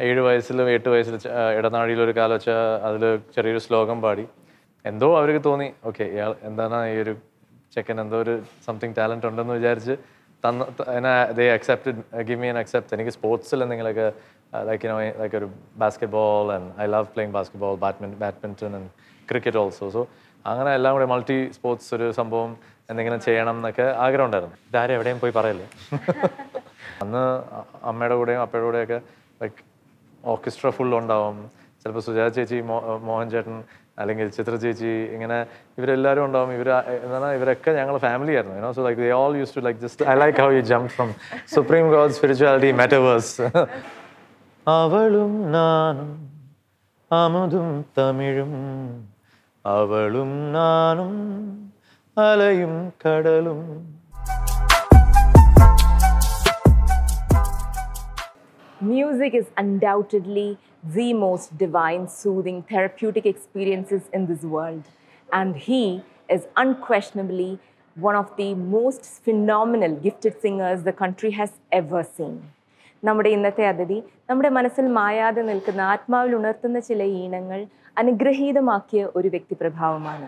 7 വയസ്സിലും 8 വയസ്സിൽ ഇടനാഴിയിലൊരു കാലം വെച്ചാൽ അതിൽ ചെറിയൊരു ശ്ലോകം പാടി എന്തോ അവർക്ക് തോന്നി ഓക്കെ ഇയാൾ എന്താണ് ഈ ഒരു ചെക്കൻ എന്തോ ഒരു സംതിങ് ടാലൻറ്റ് ഉണ്ടെന്ന് വിചാരിച്ച് they accepted, give me an accept. എനിക്ക് സ്പോർട്സിൽ എന്തെങ്കിലുമൊക്കെ like ഒരു basketball and I love playing basketball badminton and cricket also. So അങ്ങനെ എല്ലാം കൂടെ മൾട്ടി സ്പോർട്സ് ഒരു സംഭവം എന്തെങ്കിലും ചെയ്യണം എന്നൊക്കെ ആഗ്രഹം ഉണ്ടായിരുന്നു. ഇതാരും എവിടെയും പോയി പറയല്ലേ. അന്ന് അമ്മയുടെ കൂടെയും അപ്പയുടെ കൂടെയൊക്കെ ലൈക്ക് ഓർക്കസ്ട്ര ഫുൾ ഉണ്ടാവും. ചിലപ്പോൾ സുജാത ചേച്ചി, മോഹൻ ചേട്ടൻ അല്ലെങ്കിൽ ചിത്ര ചേച്ചി, ഇങ്ങനെ ഇവരെല്ലാവരും ഉണ്ടാവും. എന്താണ് ഇവരൊക്കെ ഞങ്ങൾ ഫാമിലി ആയിരുന്നു. So like they all used to like just I like how you jumped from supreme god spirituality metaverse. അവളും നാനും അമുതും തമിഴും അവളും നാനും അലയും കടലും. Music is undoubtedly the most divine, soothing, therapeutic experiences in this world. And he is unquestionably one of the most phenomenal gifted singers the country has ever seen. നമ്മുടെ ഇന്നത്തെ അതിഥി നമ്മുടെ മനസ്സിൽ മായാതെ നിൽക്കുന്ന ആത്മാവിൽ ഉണർത്തുന്ന ചില ഈണങ്ങൾ അനുഗ്രഹീതമാക്കിയ ഒരു വ്യക്തിപ്രഭാവമാണ്.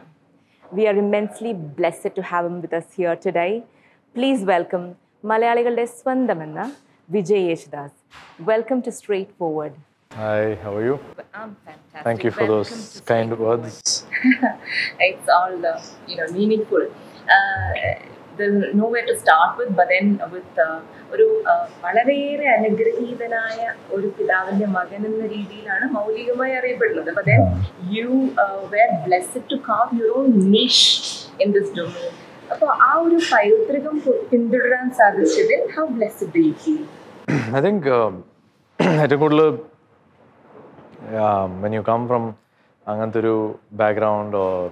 We are immensely blessed to have him with us here today. Please welcome മലയാളികളുടെ സ്വന്തമെന്ന Vijay Yesudas. Welcome to StraightFwd. Hi, how are you? I'm fantastic. Thank you for those kind words. It's all meaningful. There's nowhere to start with, but then with ഒരു വളരെയേറെ അനുഗ്രഹീതനായ ഒരു പിതാവിന്റെ മകൻ എന്ന രീതിയിലാണ് മൗലികമായി അറിയപ്പെടുന്നത്. But then you were blessed to carve your own niche in this domain. അപ്പോൾ ആ ഒരു പൈതൃകം പിന്തുടരാൻ സാധിച്ചതിൽ how blessed do you feel? I think ഏറ്റവും കൂടുതൽ when you come from അങ്ങനത്തെ ഒരു ബാക്ക്ഗ്രൗണ്ട് ഓർ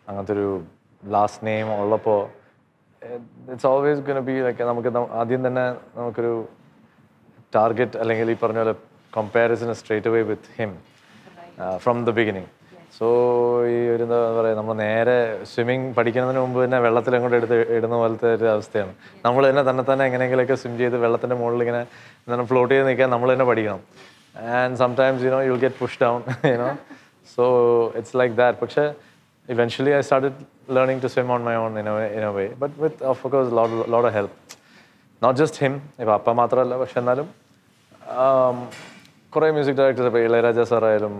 അങ്ങനത്തെ ഒരു ലാസ്റ്റ് നെയിം ഉള്ളപ്പോൾ it's always gonna be like നമുക്ക് ആദ്യം തന്നെ നമുക്കൊരു ടാർഗറ്റ് അല്ലെങ്കിൽ ഈ പറഞ്ഞ പോലെ comparison straight away with him from the beginning. So ഈ ഒരു എന്താ പറയുക, നമ്മൾ നേരെ സ്വിമ്മിങ് പഠിക്കുന്നതിന് മുമ്പ് തന്നെ വെള്ളത്തിൽ അങ്ങോട്ട് ഇടുന്ന പോലത്തെ ഒരു അവസ്ഥയാണ്. നമ്മൾ തന്നെ എങ്ങനെയെങ്കിലുമൊക്കെ സ്വിം ചെയ്ത് വെള്ളത്തിൻ്റെ മുകളിൽ ഇങ്ങനെ എന്താണ് ഫ്ലോട്ട് ചെയ്ത് നിൽക്കാൻ നമ്മൾ തന്നെ പഠിക്കണം. And sometimes you will get push down so it's like that. പക്ഷേ eventually I started learning to swim on my own in a way, but with of course lot of help, not just him. ഇപ്പോൾ അപ്പ മാത്രമല്ല, പക്ഷെ എന്നാലും കുറേ music directors, ഇപ്പോൾ Ilaiyaraaja സാറായാലും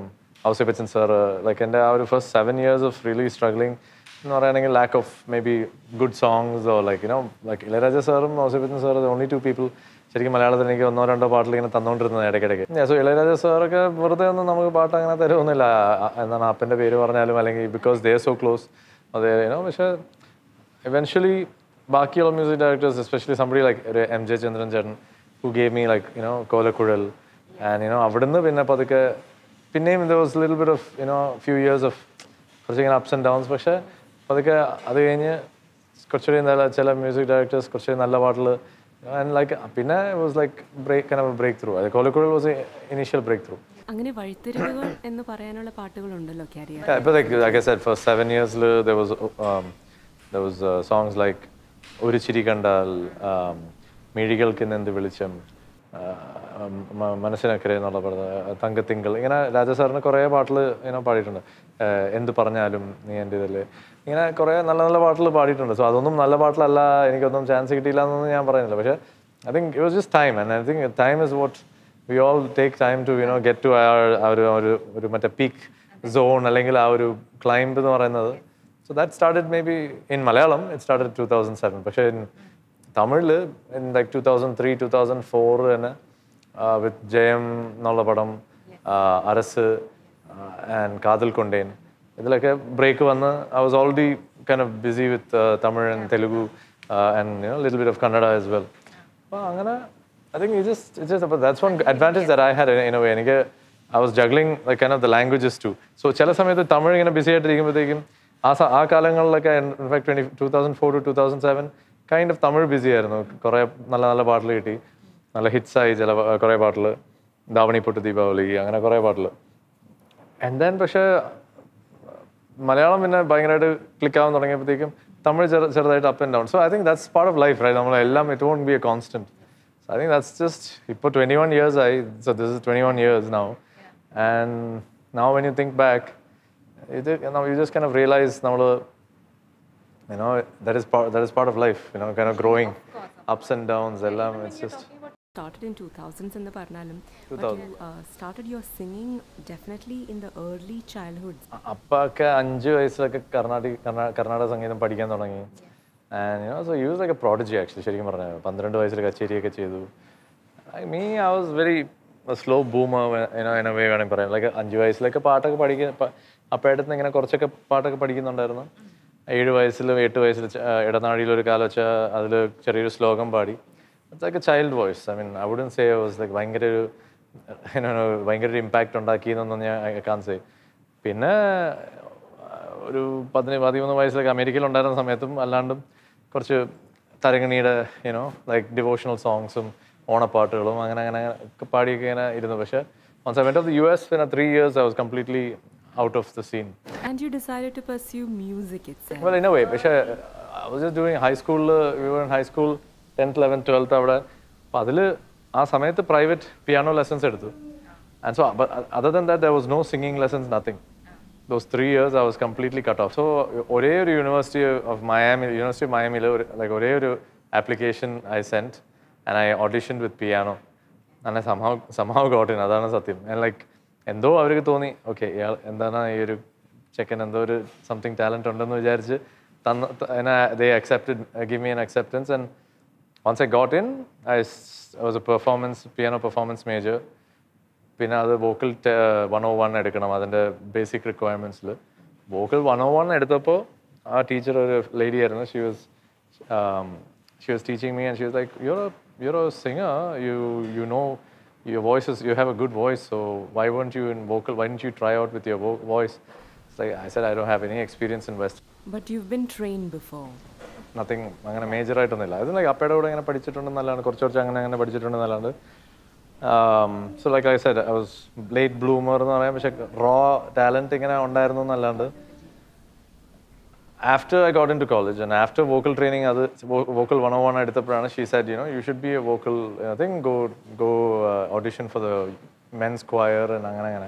Ouse Bachchan sir, like എൻ്റെ ആ ഒരു first 7 years of really struggling എന്ന് പറയുകയാണെങ്കിൽ lack of maybe good songs or like like Ilaiyaraaja സാറും Ouse Bachchan sir the only 2 people ശരിക്കും മലയാളത്തിൽ എനിക്ക് 1-2 പാട്ടിൽ ഇങ്ങനെ തന്നുകൊണ്ടിരുന്നത് ഇടയ്ക്കിടയ്ക്ക്. സോ ഇളയരാജ സാറൊക്കെ വെറുതെ ഒന്നും നമുക്ക് പാട്ട് അങ്ങനെ തരുമൊന്നുമില്ല, എന്താണ് അപ്പൻ്റെ പേര് പറഞ്ഞാലും അല്ലെങ്കിൽ because they are so close അതെ. പക്ഷേ ഇവൻച്വലി ബാക്കിയുള്ള music directors, especially somebody like ഒരു എം ജെ ചന്ദ്രൻ ചേട്ടൻ ഹു ഗേവ് മീ ലൈക്ക് കോലക്കുഴൽ ആൻഡ് അവിടുന്ന് പിന്നെ പതുക്കെ പിന്നെയും there was a little bit of few years of കുറച്ചിങ്ങനെ ups and downs. പക്ഷേ പതുക്കെ അത് കഴിഞ്ഞ് കുറച്ചുകൂടി നല്ല ചില മ്യൂസിക് ഡയറക്ടേഴ്സ് കുറച്ചുകൂടി നല്ല പാട്ടിൽ and like പിന്നെ it was like kind of a breakthrough. കോലക്കുഴൽ was an initial breakthrough. അങ്ങനെ വഴിത്തിരിവുകൾ എന്ന് പറയാനുള്ള പാട്ടുകളുണ്ടല്ലോ career. But like I said, for 7 years there was songs like ഒരു ചിരി കണ്ടാൽ, മിഴികൾക്ക് എന്ത് വെളിച്ചം, മനസ്സിനക്കരെ എന്നുള്ള പറഞ്ഞ തങ്കത്തിങ്കൾ, ഇങ്ങനെ രാജസാറിന് കുറേ പാട്ടിൽ പാടിയിട്ടുണ്ട്. എന്ത് പറഞ്ഞാലും നീ എൻ്റെ ഇതല്ലേ, ഇങ്ങനെ കുറേ നല്ല നല്ല പാട്ടിൽ പാടിയിട്ടുണ്ട്. സോ അതൊന്നും നല്ല പാട്ടിലല്ല, എനിക്കൊന്നും ചാൻസ് കിട്ടിയില്ല എന്നൊന്നും ഞാൻ പറയുന്നില്ല. പക്ഷേ I think it was just time, and I think time is what we all take time to get to ഒരു മറ്റേ പീക്ക് സോൺ അല്ലെങ്കിൽ ആ ഒരു ക്ലൈംബ് എന്ന് പറയുന്നത്. So that started may be in Malayalam it started 2007. പക്ഷേ ഇൻ തമിഴിൽ in like 2003-2004 തന്നെ വിത്ത് ജയം എന്നുള്ള പടം, അരസ് ആൻഡ് കാതൽ കൊണ്ടേൻ, ഇതിലൊക്കെ ബ്രേക്ക് വന്ന് I was already kind of busy with Tamil and Telugu and little bit of Kannada as well. അപ്പോൾ അങ്ങനെ I think it's just that's one advantage that I had in a way. എനിക്ക് I was juggling like kind of the languages too. So ചില സമയത്ത് തമിഴ് ഇങ്ങനെ BC ആയിട്ടിരിക്കുമ്പോഴത്തേക്കും ആ കാലങ്ങളിലൊക്കെ in fact 2004-2007 kind of Tamil busy ആയിരുന്നു. കുറേ നല്ല നല്ല പാട്ടിൽ കിട്ടി, നല്ല ഹിറ്റ്സായി ചില കുറേ പാട്ടിൽ, ദാവണി പൊട്ട് ദീപാവലി, അങ്ങനെ കുറേ പാട്ടിൽ. ആൻഡ് ദെൻ പക്ഷേ മലയാളം പിന്നെ ഭയങ്കരമായിട്ട് ക്ലിക്കാവാൻ തുടങ്ങിയപ്പോഴത്തേക്കും തമിഴ് ചെറുതായിട്ട് up and down. So I think that's part of life, right? നമ്മളെല്ലാം it won't be a constant. So I think that's just, ഇപ്പോൾ 21 years so this is 21 years now. And now when you think back, now you just kind of realize, you know, that is part of life, you know, kind of growing, ups and downs, it's just... Started in 2000s in the Parnalum, but you started your singing definitely in the early childhood. അപ്പൊക്കെ 5 വയസ്സിലൊക്കെ കർണാടക സംഗീതം പഠിക്കാൻ തുടങ്ങി. And you know, so he was like a prodigy actually, ശരിക്കും പറഞ്ഞാൽ 12 വയസ്സിൽ കച്ചേരിയൊക്കെ ചെയ്തു. I was very a slow boomer, you know, in a way വേണമെങ്കിൽ പറയാം. Like 5 വയസ്സിലൊക്കെ പാട്ടൊക്കെ അപ്പേട്ടത്തിന് ഇങ്ങനെ കുറച്ചൊക്കെ പാട്ടൊക്കെ പഠിക്കുന്നുണ്ടായിരുന്നു. 7 വയസ്സിലും 8 വയസ്സിൽ ഇടനാഴിയിൽ ഒരു കാലം വെച്ചാൽ അതിൽ ചെറിയൊരു ശ്ലോകം പാടി. It's like a child voice. I mean, I wouldn't say I was like ഭയങ്കര ഇമ്പാക്റ്റ് ഉണ്ടാക്കിയെന്നൊന്നും I can't say. പിന്നെ ഒരു 13 വയസ്സിലൊക്കെ അമേരിക്കയിൽ ഉണ്ടായിരുന്ന സമയത്തും അല്ലാണ്ടും കുറച്ച് തരങ്ങിണിയുടെ യുനോ ലൈക്ക് ഡിവോഷണൽ സോങ്സും ഓണപ്പാട്ടുകളും അങ്ങനെ ഒക്കെ പാടിയൊക്കെ ഇങ്ങനെ ഇരുന്നു. പക്ഷേ once I went to the US, in 3 years I was completely out of the scene. And you decided to pursue music itself? Well, in a way. പക്ഷേ I was just doing high school, we were in high school, 10th, 11th, 12th അവിടെ. അപ്പോൾ അതിൽ ആ സമയത്ത് private piano lessons എടുത്തു. And so, but other than that, there was no singing lessons, nothing. Those 3 years, I was completely cut off. So, ഒരേ ഒരു University of Miami, like ഒരേ ഒരു application I sent, and I auditioned with piano. And I somehow got in. അതാണ് സത്യം. And like, എന്തോ അവർക്ക് തോന്നി, okay, ഇയാൾ എന്താണ് ഈ ഒരു ചെക്കൻ എന്തോ ഒരു സംതിങ് ടാലൻറ്റ് ഉണ്ടെന്ന് വിചാരിച്ച് they accepted, give me an acceptance. And once I got in, I was a piano performance major. പിന്നെ അത് വോക്കൽ 101 എടുക്കണം അതിൻ്റെ ബേസിക് റിക്വയർമെൻറ്റ്സിൽ. വോക്കൽ 101 എടുത്തപ്പോൾ ആ ടീച്ചർ ഒരു ലേഡി ആയിരുന്നു. She was teaching me and she was like, you're a singer, you know your voice is, you have a good voice, so why weren't you in vocal, why didn't you try out with your voice? It's like, I said I don't have any experience in West. But you've been trained before? Nothing അങ്ങനെ major ആയിട്ടൊന്നുമില്ല. അത് like അപ്പയുടെ കൂടെ ഇങ്ങനെ പഠിച്ചിട്ടുണ്ടെന്നല്ലാണ്ട് കുറച്ച് അങ്ങനെ പഠിച്ചിട്ടുണ്ടെന്നല്ലാണ്ട്. So like I said, I was late bloomer എന്ന് പറയാം. പക്ഷേ raw talent ഇങ്ങനെ ഉണ്ടായിരുന്നു എന്നല്ലാണ്ട്. After I got into college and after vocal training, vocal 101 എടുത്തപ്പോഴാണ് she said, you know, you should be a vocal, I think go audition for the men's choir and അങ്ങനെ.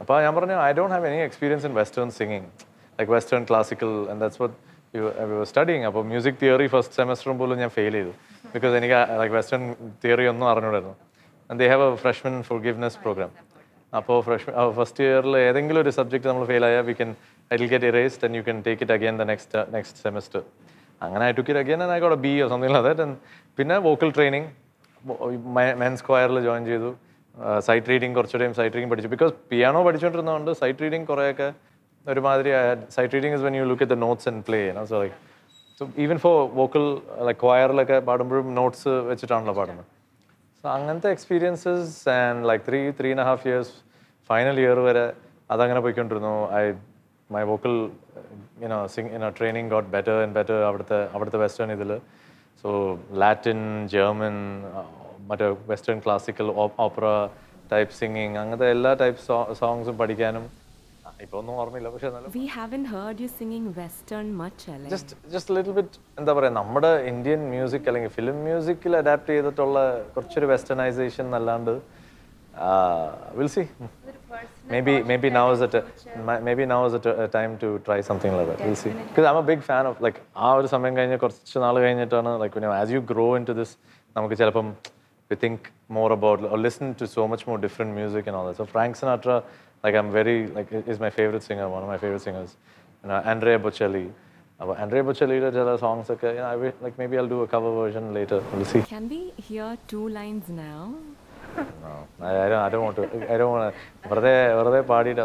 അപ്പോൾ ഞാൻ പറഞ്ഞു, I don't have any experience in Western singing, like Western classical, and that's what we were studying. അപ്പോൾ music theory first സെമസ്റ്ററും പോലും ഞാൻ fail ചെയ്തു. Because എനിക്ക് like western theory ഒന്നും അറിഞ്ഞൂടായിരുന്നു. And they have a freshman forgiveness program. അപ്പോൾ first ഇയറിൽ ഏതെങ്കിലും ഒരു സബ്ജക്റ്റ് നമ്മൾ ഫെയിൽ ആയാൽ it'll get erased and you can take it again the next semester. അങ്ങനെ I took it again and I got a B or something like that. And പിന്നെ vocal training, men's choirൽ join ചെയ്തു. Sight reading കുറച്ചുകൂടെയും sight reading പഠിച്ചു. Because piano പഠിച്ചുകൊണ്ടിരുന്നതുകൊണ്ട് sight reading കുറേയൊക്കെ ഒരുമാതിരി sight reading is when you look at the notes and play. So like so even for vocal like ക്വയറിലൊക്കെ പാടുമ്പോഴും നോട്ട്സ് വെച്ചിട്ടാണല്ലോ പാടുന്നത്. സോ അങ്ങനത്തെ experiences and like 3.5 years final year വരെ അതങ്ങനെ പോയിക്കൊണ്ടിരുന്നു. My vocal training got better and better അവിടുത്തെ western ഇതിൽ. സോ ലാറ്റിൻ, ജർമ്മൻ, മറ്റേ western classical, opera type singing, അങ്ങനത്തെ എല്ലാ ടൈപ്പ് സോങ്സും പഠിക്കാനും ഇപ്പോൾ ഒന്നും ഓർമ്മയില്ല. പക്ഷേ we haven't heard you singing western much, അല്ലേ? just a little bit. എന്താ പറയുക, നമ്മുടെ ഇന്ത്യൻ മ്യൂസിക് അല്ലെങ്കിൽ ഫിലിം മ്യൂസിക്കിൽ അഡാപ്റ്റ് ചെയ്തിട്ടുള്ള കുറച്ചൊരു വെസ്റ്റേണൈസേഷൻ അല്ലാണ്ട് we'll see. Maybe now is a time to try something like that. We'll see. Because I'm a big fan of like ആ ഒരു സമയം കഴിഞ്ഞ് കുറച്ച് നാൾ കഴിഞ്ഞിട്ടാണ് like as you grow into this നമുക്ക് ചിലപ്പം we think more about or listen to so much more different music and all that. So Frank Sinatra, like I'm very like is my favorite singer, one of my favorite singers. Andrea Bocelli. Andrea Bocelli's ചില songs ഒക്കെ like maybe I'll do a cover version later. We'll see. Can we hear 2 lines now? No, I don't want to. വെറുതെ പാടിയിട്ട്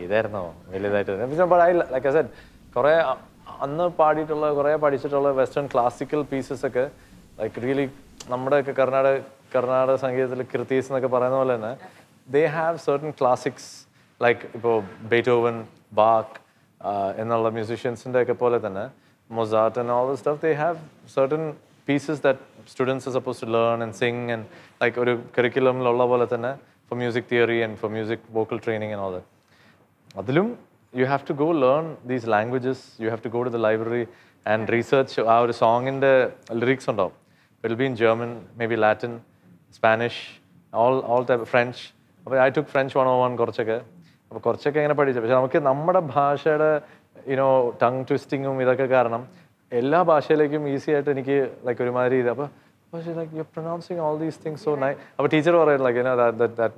ഇതായിരുന്നോ വലുതായിട്ട്. But like I said, കുറേ അന്ന് പാടിയിട്ടുള്ള കുറേ പഠിച്ചിട്ടുള്ള western classical pieces ഒക്കെ ലൈക്ക് റിയലി നമ്മുടെയൊക്കെ കർണാടക സംഗീതത്തിൽ കൃതീസ് എന്നൊക്കെ പറയുന്ന പോലെ തന്നെ they have certain classics like ഇപ്പോൾ ബെയ്റ്റോവൻ, ബാക്ക് എന്നുള്ള മ്യൂസീഷ്യൻസിൻ്റെ ഒക്കെ പോലെ തന്നെ Mozart and all this stuff, they have certain pieces that students are supposed to learn and sing and like ഒരു curriculum-ലുള്ള പോലെ തന്നെ for music theory and for music vocal training and all that. അതിലും you have to go learn these languages, you have to go to the library and research ആ ഒരു സോങ്ങിൻ്റെ lyrics ഉണ്ടാവും. It will be in German, maybe Latin, Spanish, all type of French. അപ്പോൾ I took French 101 കുറച്ചൊക്കെ. അപ്പോൾ കുറച്ചൊക്കെ ഇങ്ങനെ പഠിച്ചു. പക്ഷെ നമുക്ക് നമ്മുടെ ഭാഷയുടെ ടങ് ട്വിസ്റ്റിങ്ങും ഇതൊക്കെ കാരണം എല്ലാ ഭാഷയിലേക്കും ഈസി ആയിട്ട് എനിക്ക് ലൈക്ക് ഒരുമാതിരി ഇത്. അപ്പോൾ like you're pronouncing all these things so nice. Our teacher was like, that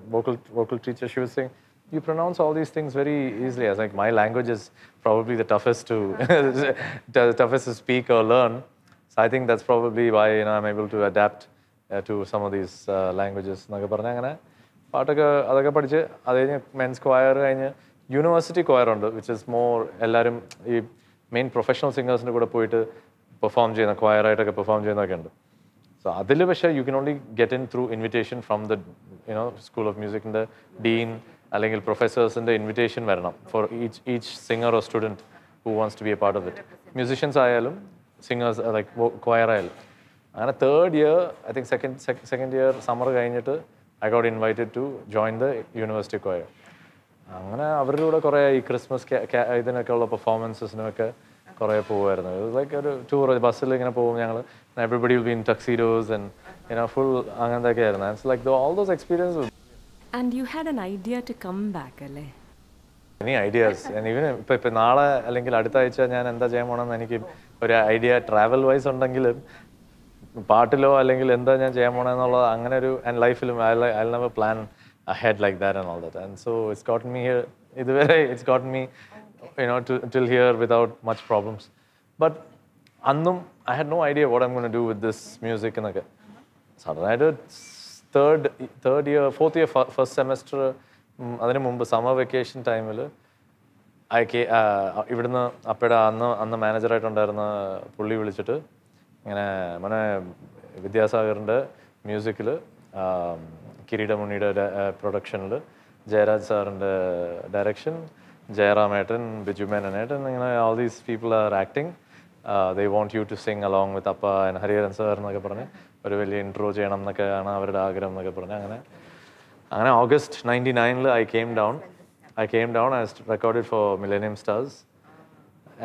vocal teacher, she was saying, you pronounce all these things very easily. I was like, my language is probably the toughest to speak or learn. So I think that's probably why I'm able to adapt to some of these languages. എന്നൊക്കെ പറഞ്ഞാൽ അങ്ങനെ പാട്ടൊക്കെ അതൊക്കെ പഠിച്ച് അത് കഴിഞ്ഞ് men's choir കഴിഞ്ഞ് university choir ഉണ്ട്, വിച്ച് ഇസ് മോർ എല്ലാവരും ഈ മെയിൻ പ്രൊഫഷണൽ സിംഗേഴ്സിൻ്റെ കൂടെ പോയിട്ട് പെർഫോം ചെയ്യുന്ന ക്വയറായിട്ടൊക്കെ പെർഫോം ചെയ്യുന്നതൊക്കെ ഉണ്ട്. So അതിൽ പക്ഷേ you can only get in through invitation from the School of Musicൻ്റെ dean അല്ലെങ്കിൽ പ്രൊഫസേഴ്സിൻ്റെ ഇൻവിറ്റേഷൻ വരണം for each singer or student who wants to be a part of it. Musicians ആയാലും singers like choir ആയാലും. അങ്ങനെ third year, I think second year summer കഴിഞ്ഞിട്ട് I got invited to join the university choir. അങ്ങനെ അവരുടെ കൂടെ കുറേ ഈ Christmas ഇതിനൊക്കെ ഉള്ള പെർഫോമൻസസിനൊക്കെ കുറേ പോകുമായിരുന്നു. ഇത് ലൈക്ക് ഒരു ടൂർ ബസ്സിൽ ഇങ്ങനെ പോകും ഞങ്ങൾ. Everybody will be in tuxedos and full അങ്ങനത്തെയൊക്കെ ആയിരുന്നു. It's like all those experiences. And you had an idea to come back, അല്ലേ? Any ideas? And even ഇപ്പം നാളെ അല്ലെങ്കിൽ അടുത്ത ആഴ്ച ഞാൻ എന്താ ചെയ്യാൻ പോകണമെന്ന് എനിക്ക് ഒരു ഐഡിയ ട്രാവൽ വൈസ് ഉണ്ടെങ്കിലും പാട്ടിലോ അല്ലെങ്കിൽ എന്താ ഞാൻ ചെയ്യാൻ പോകണമെന്നുള്ളത് അങ്ങനെ ഒരു ആൻഡ് ലൈഫിലും I'll never plan ahead like that and all that. And so it's gotten me here. ഇതുവരെ it's gotten me till here without much problems. But അന്നും I had no idea what I'm going to do with this music എന്നൊക്കെ. സഡനായിട്ട് fourth year first semester അതിന് മുമ്പ് summer vacation ടൈമിൽ ഇവിടുന്ന് അപ്പയുടെ അന്ന് മാനേജറായിട്ടുണ്ടായിരുന്ന പുള്ളി വിളിച്ചിട്ട് ഇങ്ങനെ മോനെ വിദ്യാസാഗറിൻ്റെ മ്യൂസിക്കിൽ കിരീടമുണിയുടെ പ്രൊഡക്ഷനിൽ ജയരാജ് സാറിൻ്റെ ഡയറക്ഷൻ ജയറാമേട്ടൻ ബിജു മേനേട്ടൻ ഇങ്ങനെ all these people are acting. They want you to sing along with Appa and Hariharan sir എന്നൊക്കെ പറഞ്ഞ് ഒരു വലിയ ഇൻട്രോ ചെയ്യണം എന്നൊക്കെയാണ് അവരുടെ ആഗ്രഹം എന്നൊക്കെ പറഞ്ഞ് അങ്ങനെ August 99 I came down. I recorded for Millennium Stars.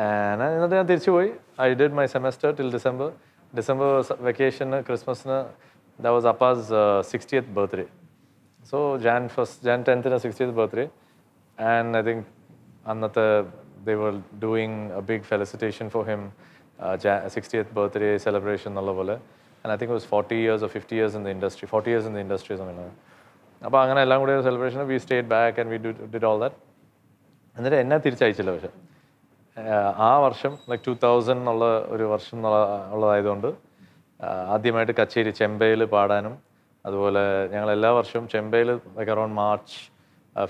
And എന്നിട്ട് ഞാൻ തിരിച്ചു പോയി. I did my semester till December vacation, Christmas, that was Appa's 60th birthday. So Jan 10th 60th birthday. And I think annathe they were doing a big felicitation for him, 60th birthday celebration nalla pole. And I think it was 40 years or 50 years in the industry, 40 years in the industry something like that. അപ്പോൾ അങ്ങനെ എല്ലാം കൂടി celebration, we stayed back and we did all that. എന്നിട്ട് എന്നെ തിരിച്ചയച്ചില്ല. പക്ഷേ ആ വർഷം like 2000 എന്നുള്ള ഒരു വർഷം ഉള്ളതായതുകൊണ്ട് ആദ്യമായിട്ട് കച്ചേരി ചെമ്പയിൽ പാടാനും അതുപോലെ ഞങ്ങൾ എല്ലാ വർഷവും ചെമ്പയിൽ ലൈക്ക് അറൗണ്ട്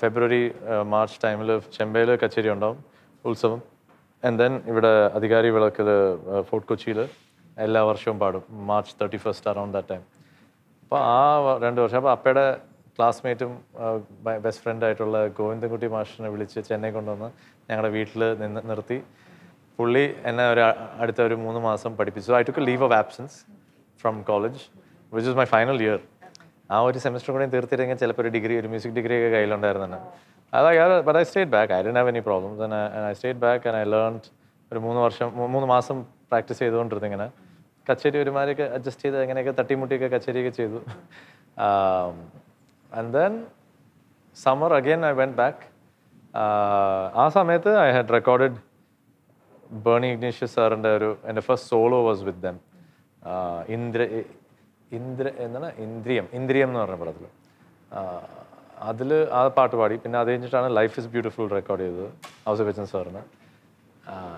ഫെബ്രുവരി മാർച്ച് ടൈമിൽ ചെമ്പയിൽ കച്ചേരി ഉണ്ടാവും, ഉത്സവം. ആൻഡ് ദെൻ ഇവിടെ അധികാരി വിളക്കിൽ ഫോർട്ട് കൊച്ചിയിൽ എല്ലാ വർഷവും പാടും March 31st around that time. അപ്പോൾ ആ 2 വർഷം അപ്പോൾ അപ്പയുടെ ക്ലാസ്മേറ്റും ബെസ്റ്റ് ഫ്രണ്ടായിട്ടുള്ള ഗോവിന്ദൻകുട്ടി മാഷിനെ വിളിച്ച് ചെന്നൈ കൊണ്ടുവന്ന് ഞങ്ങളുടെ വീട്ടിൽ നിർത്തി പുള്ളി എന്നെ അടുത്ത ഒരു 3 മാസം പഠിപ്പിച്ചു. I took A leave of absence from college which is my final year. ആ ഒരു സെമസ്റ്റർ കൂടെ തീർത്തിട്ടെങ്കിൽ ചിലപ്പോൾ ഒരു മ്യൂസിക് ഡിഗ്രി ഒക്കെ കയ്യിലുണ്ടായിരുന്നു തന്നെ. But I stayed back. I didn't have any problems. And I stayed back and I learned. ഒരു 3 മാസം practice ചെയ്തുകൊണ്ടിരുന്നു ഇങ്ങനെ. കച്ചേരി ഒരുമാതിരിയൊക്കെ അഡ്ജസ്റ്റ് ചെയ്ത് എങ്ങനെയൊക്കെ തട്ടിമുട്ടിയൊക്കെ കച്ചേരിയൊക്കെ ചെയ്തു. And then summer again I went back. ആ സമയത്ത് I had recorded Bernie Ignatius സാറിൻ്റെ എൻ്റെ first solo was with them. Indriyam എന്ന് പറഞ്ഞ പടത്തിൽ അതിൽ ആ പാട്ട് പാടി. പിന്നെ അത് കഴിഞ്ഞിട്ടാണ് ലൈഫ് ഇസ് ബ്യൂട്ടിഫുൾ റെക്കോർഡ് ചെയ്തത് ഔസേപ്പച്ചൻ സാറിന്.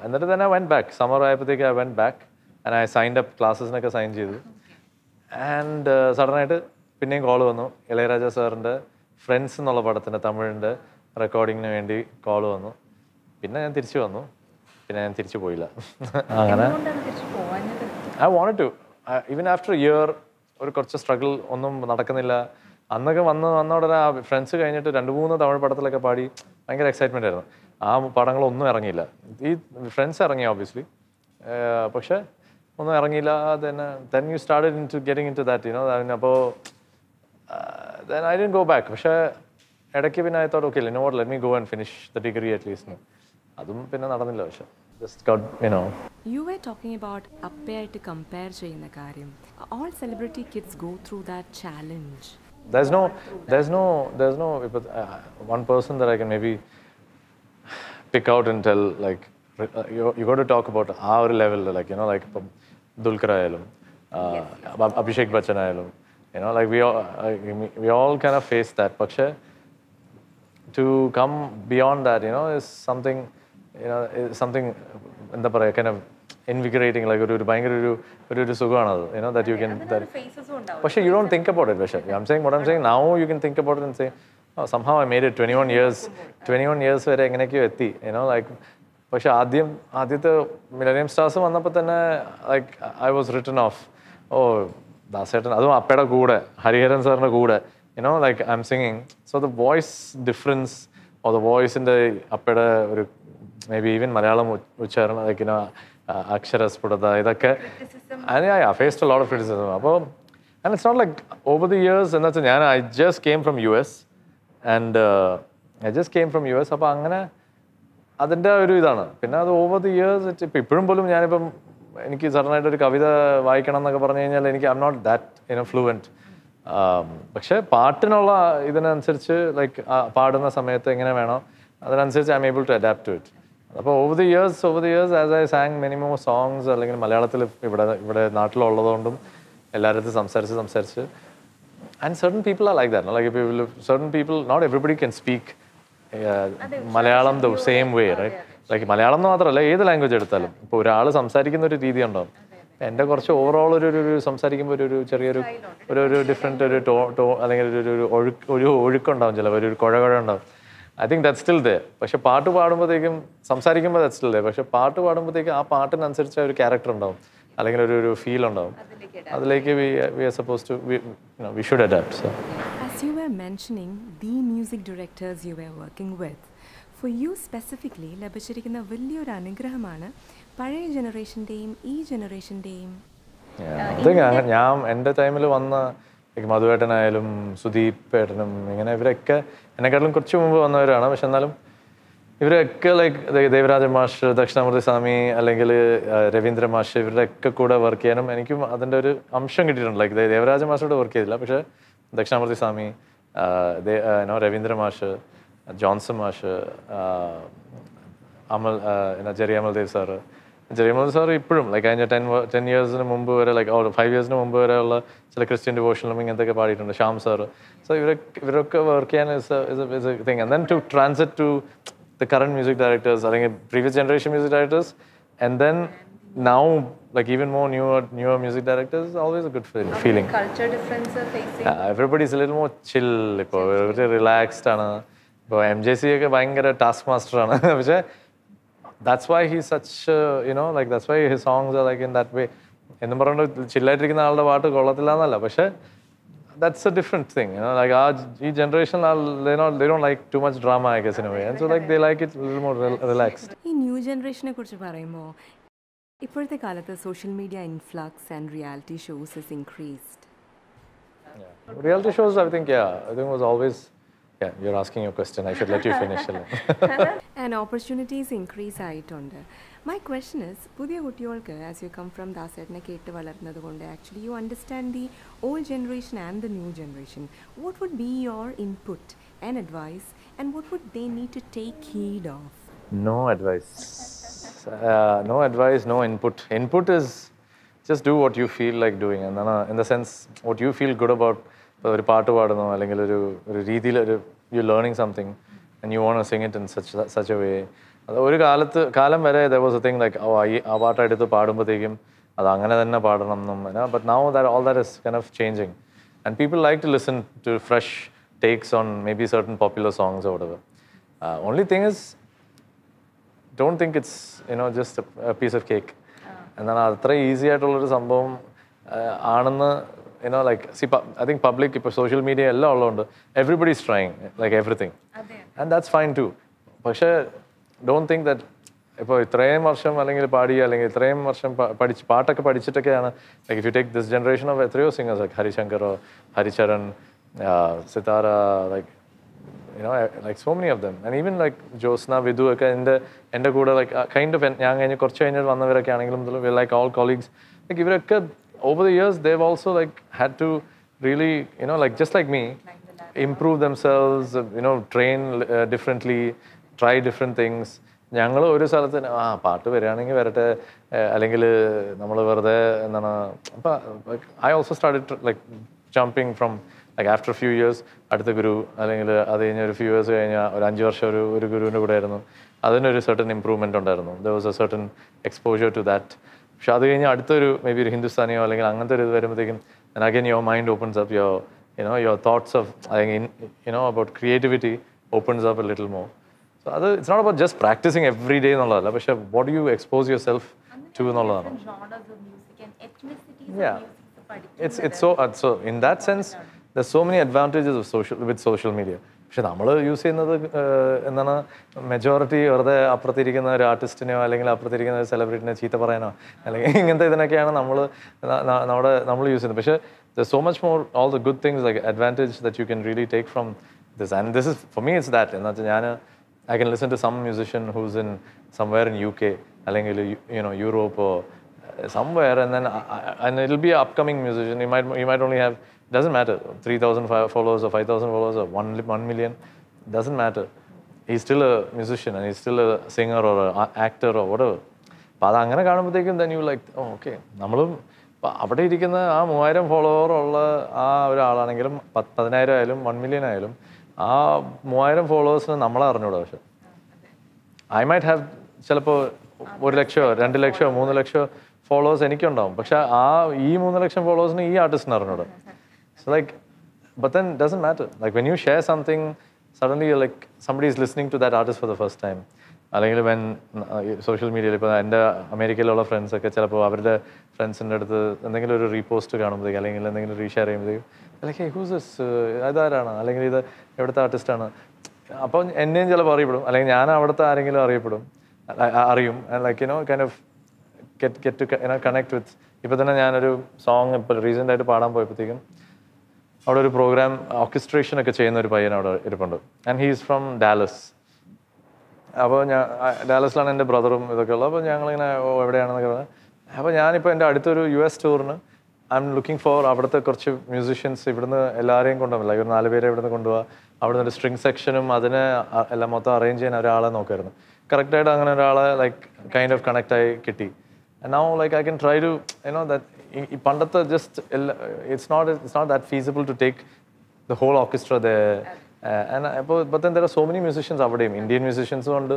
എന്നിട്ട് തന്നെ വെൻറ്റ് ബാക്ക്. സമ്മർ ആയപ്പോഴത്തേക്ക് I went back and I signed up ക്ലാസ്സസിനൊക്കെ സൈൻ ചെയ്തു. ആൻഡ് സഡനായിട്ട് പിന്നെയും കോൾ വന്നു. ഇളയരാജ സാറിൻ്റെ ഫ്രണ്ട്സ് എന്നുള്ള പടത്തിൻ്റെ തമിഴിൻ്റെ റെക്കോർഡിങ്ങിന് വേണ്ടി കോൾ വന്നു. പിന്നെ ഞാൻ തിരിച്ചു വന്നു. പിന്നെ ഞാൻ തിരിച്ചു പോയില്ല. അങ്ങനെ I wanted to even after a year ഒരു കുറച്ച് സ്ട്രഗിൾ ഒന്നും നടക്കുന്നില്ല. അന്നൊക്കെ വന്ന ഉടനെ ആ ഫ്രണ്ട്സ് കഴിഞ്ഞിട്ട് 2-3 തമിഴ് പടത്തിലൊക്കെ പാടി ഭയങ്കര എക്സൈറ്റ്മെൻ്റ് ആയിരുന്നു. ആ പടങ്ങളൊന്നും ഇറങ്ങിയില്ല. ഈ ഫ്രണ്ട്സ് ഇറങ്ങി ഓബ്വിയസ്ലി, പക്ഷേ ഒന്നും ഇറങ്ങിയില്ല. then you started getting into that, അപ്പോൾ then I didn't go back. പക്ഷേ ഇടയ്ക്ക് പിന്നെ I thought, okay, let me go and finish the degree at least. അതും പിന്നെ നടന്നില്ല പക്ഷെ just got, you know. You were talking about അപ്പയായിട്ട് compare ചെയ്യുന്ന കാര്യം. All celebrity kids go through that challenge. There's no one person that I can maybe pick out and tell, like, you got to talk about our level, like, you know, like Dulkar ayalum, Abhishek Bachchan ayalum, you know, like we all kind of face that, പക്ഷേ to come beyond that, you know, is something, you know, is something എന്താ പറയുക, kind of invigorating, like ഒരു ഭയങ്കര ഒരു സുഖമാണത്, you know, that you can, പക്ഷേ you don't think about it, പക്ഷേ I'm saying now you can think about it and say, oh, somehow I made it 21 years വരെ എങ്ങനെയൊക്കെയോ എത്തി, you know, like, പക്ഷേ ആദ്യത്തെ മില്ലേനിയം സ്റ്റാർസ് വന്നപ്പോൾ തന്നെ, like, I was written off. Oh, ദാസേട്ടൻ, അതും അപ്പയുടെ കൂടെ, ഹരിഹരൻ സാറിൻ്റെ കൂടെ, you know, like I'm singing, so the voice difference or the voice in the appeda or maybe even Malayalam uchcharanam, like, you know, aksharaspudata idakke, and yeah, I faced a lot of criticism. And it's not like over the years, and that's I just came from US, and അപ്പോൾ അങ്ങനെ അതിൻ്റെ ഒരു ഇതാണ്. പിന്നെ അത് over the years ഇപ്പം ഇപ്പോഴും പോലും ഞാനിപ്പം എനിക്ക് സഡനായിട്ടൊരു കവിത വായിക്കണം എന്നൊക്കെ പറഞ്ഞു കഴിഞ്ഞാൽ എനിക്ക് I am not that, you know, fluent. പക്ഷേ പാട്ടിനുള്ള ഇതിനനുസരിച്ച്, ലൈക്ക് പാടുന്ന സമയത്ത് എങ്ങനെ വേണോ അതിനനുസരിച്ച് I am able to adapt to it. അപ്പോൾ over the years as I sang many more songs, അല്ലെങ്കിൽ മലയാളത്തിൽ ഇവിടെ നാട്ടിലുള്ളതുകൊണ്ടും എല്ലാവരും സംസാരിച്ച് and certain people are like that, no? Like certain people, not everybody can speak Malayalam the same way, right? Like Malayalam എന്ന് മാത്രമല്ല, ഏത് language എടുത്താലും ഇപ്പോൾ ഒരാൾ സംസാരിക്കുന്ന ഒരു രീതി ഉണ്ടാവും. എൻ്റെ കുറച്ച് ഓവറോൾ ഒരു സംസാരിക്കുമ്പോൾ ഒരു ചെറിയൊരു ഡിഫറെൻറ്റ് ഒരു ടോ അല്ലെങ്കിൽ ഒരു ഒഴുക്കുണ്ടാവും, ചിലപ്പോൾ ഒരു കുഴ ഉണ്ടാവും. I think that still they. പക്ഷെ പാട്ട് പാടുമ്പോഴത്തേക്കും സംസാരിക്കുമ്പോൾ ദാറ്റ് സ്റ്റിൽ ദേ. പക്ഷെ പാട്ട് പാടുമ്പോഴത്തേക്കും ആ പാട്ടിനനുസരിച്ച് ഒരു ക്യാരക്ടർ ഉണ്ടാവും, അല്ലെങ്കിൽ ഒരു ഫീൽ ഉണ്ടാവും. അതിലേക്ക് we are supposed to, we should adapt. So as you were mentioning the music directors you were working with, for you specifically ലഭിച്ചിരിക്കുന്ന വലിയൊരു അനുഗ്രഹമാണ് പഴയ ജനറേഷൻ്റെയും ഈ ജനറേഷൻ്റെയും. ഞാൻ എൻ്റെ ടൈമിൽ വന്ന മധുവേട്ടനായാലും സുദീപ് ഏട്ടനും ഇങ്ങനെ ഇവരൊക്കെ എന്നെക്കാട്ടിലും കുറച്ച് മുമ്പ് വന്നവരാണ്. പക്ഷെ എന്നാലും ഇവരൊക്കെ ലൈക്ക് ദേവരാജ മാഷ്, ദക്ഷിണാമൂർത്തി സ്വാമി, അല്ലെങ്കിൽ രവീന്ദ്ര മാഷ്, ഇവരുടെയൊക്കെ കൂടെ വർക്ക് ചെയ്യാനും എനിക്കും അതിൻ്റെ ഒരു അംശം കിട്ടിയിട്ടുണ്ട്. ലൈക്ക് ദേവരാജ മാഷോട് വർക്ക് ചെയ്തില്ല, പക്ഷേ ദക്ഷിണാമൂർത്തി സ്വാമി, രവീന്ദ്ര മാഷ്, ജോൺസൺ മാഷ്, Jerry Amaldev sir. Jerry Amaldev sir ഇപ്പോഴും ലൈക്ക് കഴിഞ്ഞ 10 ഇയേഴ്സിന് മുമ്പ് വരെ, ലൈക്ക് 5 ഇയേഴ്സിന് മുമ്പ് വരെ ഉള്ള ചില ക്രിസ്ത്യൻ ഡിവോഷനിലും ഇങ്ങനത്തെയൊക്കെ പാടിയിട്ടുണ്ട്. ശ്യാം സാറ്. സോ ഇവരൊക്കെ വർക്ക് ചെയ്യാൻ is a thing. And then to transit to the current music directors, അല്ലെങ്കിൽ previous generation music directors, and then now like even more newer music directors, is always a good feeling. Culture difference facing. Everybody is a little more chill, ഇപ്പോൾ relaxed ആണ്. ഇപ്പോൾ MJC ഒക്കെ ഭയങ്കര task master ആണ്. പക്ഷേ that's why he's such you know, like that's why his songs are like in that way. എന്നും പറഞ്ഞുകൊണ്ട് ചില്ലായിട്ടിരിക്കുന്ന ആളുടെ പാട്ട് കൊള്ളത്തില്ല എന്നല്ല, പക്ഷേ that's a different thing, you know, like our generation they don't like too much drama, I guess, in a way, and so like they like it a little more relaxed. ഈ new ജനറേഷനെ കുറിച്ച് പറയുമ്പോൾ ഇപ്പോഴത്തെ കാലത്ത് social media influx and reality shows is increased. Reality shows, I think was always, you're asking your question, I should let you finish. And opportunities increase ആയിട്ടുണ്ട്. My question is, പുതിയ കുട്ടികൾക്ക്, as you come from ദാസേട്ടനെ കേട്ട് വളർന്നത് കൊണ്ട്, actually you understand the old generation and the new generation. What would be your input and advice, and what would they need to take heed of? No advice, no input. Input is just do what you feel like doing, and then in the sense what you feel good about. ഒരു പാട്ട് പാടുന്നു, അല്ലെങ്കിൽ ഒരു രീതിയിൽ you're learning something and you want to sing it in such a way. അത് ഒരു കാലം വരെ there was a thing like, ആ പാട്ടെടുത്ത് പാടുമ്പോഴത്തേക്കും അത് അങ്ങനെ തന്നെ പാടണം എന്നും. But now that all that is kind of changing, and people like to listen to fresh takes on maybe certain popular songs or whatever. Only thing is, don't think it's, you know, just a piece of cake. എന്നാൽ അത്ര easy ആയിട്ടുള്ളൊരു സംഭവം ആണെന്ന്, you know, like, see, I think public, ഇപ്പോൾ social media എല്ലാം ഉള്ളതുകൊണ്ട് everybody is trying like everything, and that's fine too. പക്ഷേ don't think that ഇപ്പോൾ ഇത്രയും വർഷം അല്ലെങ്കിൽ പാടി, അല്ലെങ്കിൽ ഇത്രയും വർഷം പാട്ടൊക്കെ പഠിച്ചിട്ടൊക്കെയാണ്, like if you take this generation of എത്രയോ singers like ഹരിശങ്കറോ, Haricharan, Sithara, like like so many of them. And even like Josna, Vidhu, എൻ്റെ കൂടെ like kind of ഞാൻ കഴിഞ്ഞ് കുറച്ച് കഴിഞ്ഞിട്ട് വന്നവരൊക്കെ ആണെങ്കിലും we're like all colleagues. Like ഇവരൊക്കെ over the years they've also like had to really, like just like me, improve themselves, train differently, try different things. ഞങ്ങൾ ഒരു സ്ഥലത്ത് പാട്ട് വരികയാണെങ്കിൽ വരട്ടെ, അല്ലെങ്കിൽ നമ്മൾ വെറുതെ എന്താണ് അപ്പം I also started like jumping from like after a few years അടുത്ത ഗുരു, അല്ലെങ്കിൽ അത് കഴിഞ്ഞ് ഒരു few years കഴിഞ്ഞാൽ ഒരു 5 വർഷം ഒരു ഗുരുവിൻ്റെ കൂടെ ആയിരുന്നു. അതിനൊരു certain improvement ഉണ്ടായിരുന്നു. There was a certain exposure to that. പക്ഷെ അത് കഴിഞ്ഞ് അടുത്തൊരു മേ ബി ഒരു ഹിന്ദുസ്ഥാനിയോ അല്ലെങ്കിൽ അങ്ങനത്തെ ഒരു ഇത് വരുമ്പോഴത്തേക്കും and again your mind opens up, your thoughts of about creativity opens up a little more. So it's not about just practicing every day എന്നുള്ളതല്ല, പക്ഷെ what do you expose yourself to എന്നുള്ളതാണ്. Yeah, it's so in that sense there's so many advantages of social media. പക്ഷെ നമ്മൾ use ചെയ്യുന്നത് എന്താണ് majority വെറുതെ അപ്പുറത്തിരിക്കുന്ന ഒരു ആർട്ടിസ്റ്റിനെയോ അല്ലെങ്കിൽ അപ്പുറത്തിരിക്കുന്ന ഒരു സെലിബ്രിറ്റിനെ ചീത്ത പറയാനോ അല്ലെങ്കിൽ ഇങ്ങനത്തെ ഇതിനൊക്കെയാണ് നമ്മൾ യൂസ് ചെയ്യുന്നത്. പക്ഷേ there's so much more all the good things like advantage that you can really take from this. And this is for me it's that എന്ന് വെച്ചാൽ I can listen to some musician who's in somewhere in UK അല്ലെങ്കിൽ Europe or somewhere, and then and it'll be an upcoming musician. You might only have, doesn't matter, 3,000 followers or 5,000 followers or 1 million, doesn't matter. He's still a musician and he's still a singer or an actor or whatever. അപ്പോൾ അത് അങ്ങനെ കാണുമ്പോഴത്തേക്കും then you like, oh okay, നമ്മളും അവിടെ ഇരിക്കുന്ന ആ 3000 follower ഉള്ള ആ ഒരാളാണെങ്കിലും 10,000 ആയാലും 1 million ആയാലും ആ 3000 ഫോളോവേഴ്സിന് നമ്മളെ അറിഞ്ഞൂടാ. പക്ഷെ ഐ മൈറ്റ് ഹാവ് ചിലപ്പോൾ 1 ലക്ഷമോ 2 ലക്ഷമോ 3 ലക്ഷമോ ഫോളോവേഴ്സ് എനിക്കുണ്ടാവും, പക്ഷെ ഈ 3 ലക്ഷം ഫോളോവേഴ്സിന് ഈ ആർട്ടിസ്റ്റിന് അറിഞ്ഞൂടാ. So like, but then it doesn't matter. Like when you share something, suddenly you're like somebody is listening to that artist for the first time. അല്ലെങ്കിൽ when സോഷ്യൽ മീഡിയയിൽ ഇപ്പോൾ എൻ്റെ അമേരിക്കയിലുള്ള ഫ്രണ്ട്സൊക്കെ ചിലപ്പോൾ അവരുടെ ഫ്രണ്ട്സിൻ്റെ അടുത്ത് എന്തെങ്കിലും ഒരു റീപോസ്റ്റ് കാണുമ്പോഴത്തേക്ക് അല്ലെങ്കിൽ എന്തെങ്കിലും റീഷെയർ ചെയ്യുമ്പോഴത്തേക്കും അല്ലെങ്കിൽ ഹൂസ് ദിസ്, ഇതാരാണ്, അല്ലെങ്കിൽ ഇത് എവിടുത്തെ ആർട്ടിസ്റ്റാണ്. അപ്പോൾ എന്നെയും ചിലപ്പോൾ അറിയപ്പെടും, അല്ലെങ്കിൽ ഞാൻ അവിടുത്തെ ആരെങ്കിലും അറിയും. Like kind of get to connect with. ഇപ്പോൾ തന്നെ ഞാനൊരു സോങ് ഇപ്പോൾ റീസെൻ്റായിട്ട് പാടാൻ പോയപ്പോഴത്തേക്കും അവിടെ ഒരു പ്രോഗ്രാം ഓർക്കസ്ട്രേഷൻ ഒക്കെ ചെയ്യുന്ന ഒരു പയ്യൻ അവിടെ ഇരിപ്പുണ്ട്. And he is from Dallas. അപ്പോൾ ഡാലസിലാണ് എൻ്റെ ബ്രദറും ഇതൊക്കെ ഉള്ളത്. അപ്പോൾ ഞങ്ങളിങ്ങനെ എവിടെയാണെന്നൊക്കെ പറഞ്ഞാൽ, അപ്പോൾ ഞാനിപ്പോൾ എൻ്റെ അടുത്തൊരു US ടൂറിന് ഐ എം ലുക്കിംഗ് ഫോർ അവിടുത്തെ കുറച്ച് മ്യൂസിഷ്യൻസ് ഇവിടുന്ന് എല്ലാവരെയും കൊണ്ടുപോകില്ല, ഒരു 4 പേരെ ഇവിടുന്ന് കൊണ്ടുപോകുക, അവിടുന്ന് ഒരു സ്ട്രിങ് സെക്ഷനും അതിനെ എല്ലാം മൊത്തം അറേഞ്ച് ചെയ്യാൻ ഒരാളെ നോക്കുമായിരുന്നു. കറക്റ്റായിട്ട് അങ്ങനെ ഒരാളെ ലൈക്ക് കൈൻഡ് ഓഫ് കണക്റ്റായി കിട്ടി. And now like I can try to, that pandata just it's not that feasible to take the whole orchestra there. But then there are so many musicians avadeyum, Indian musicians und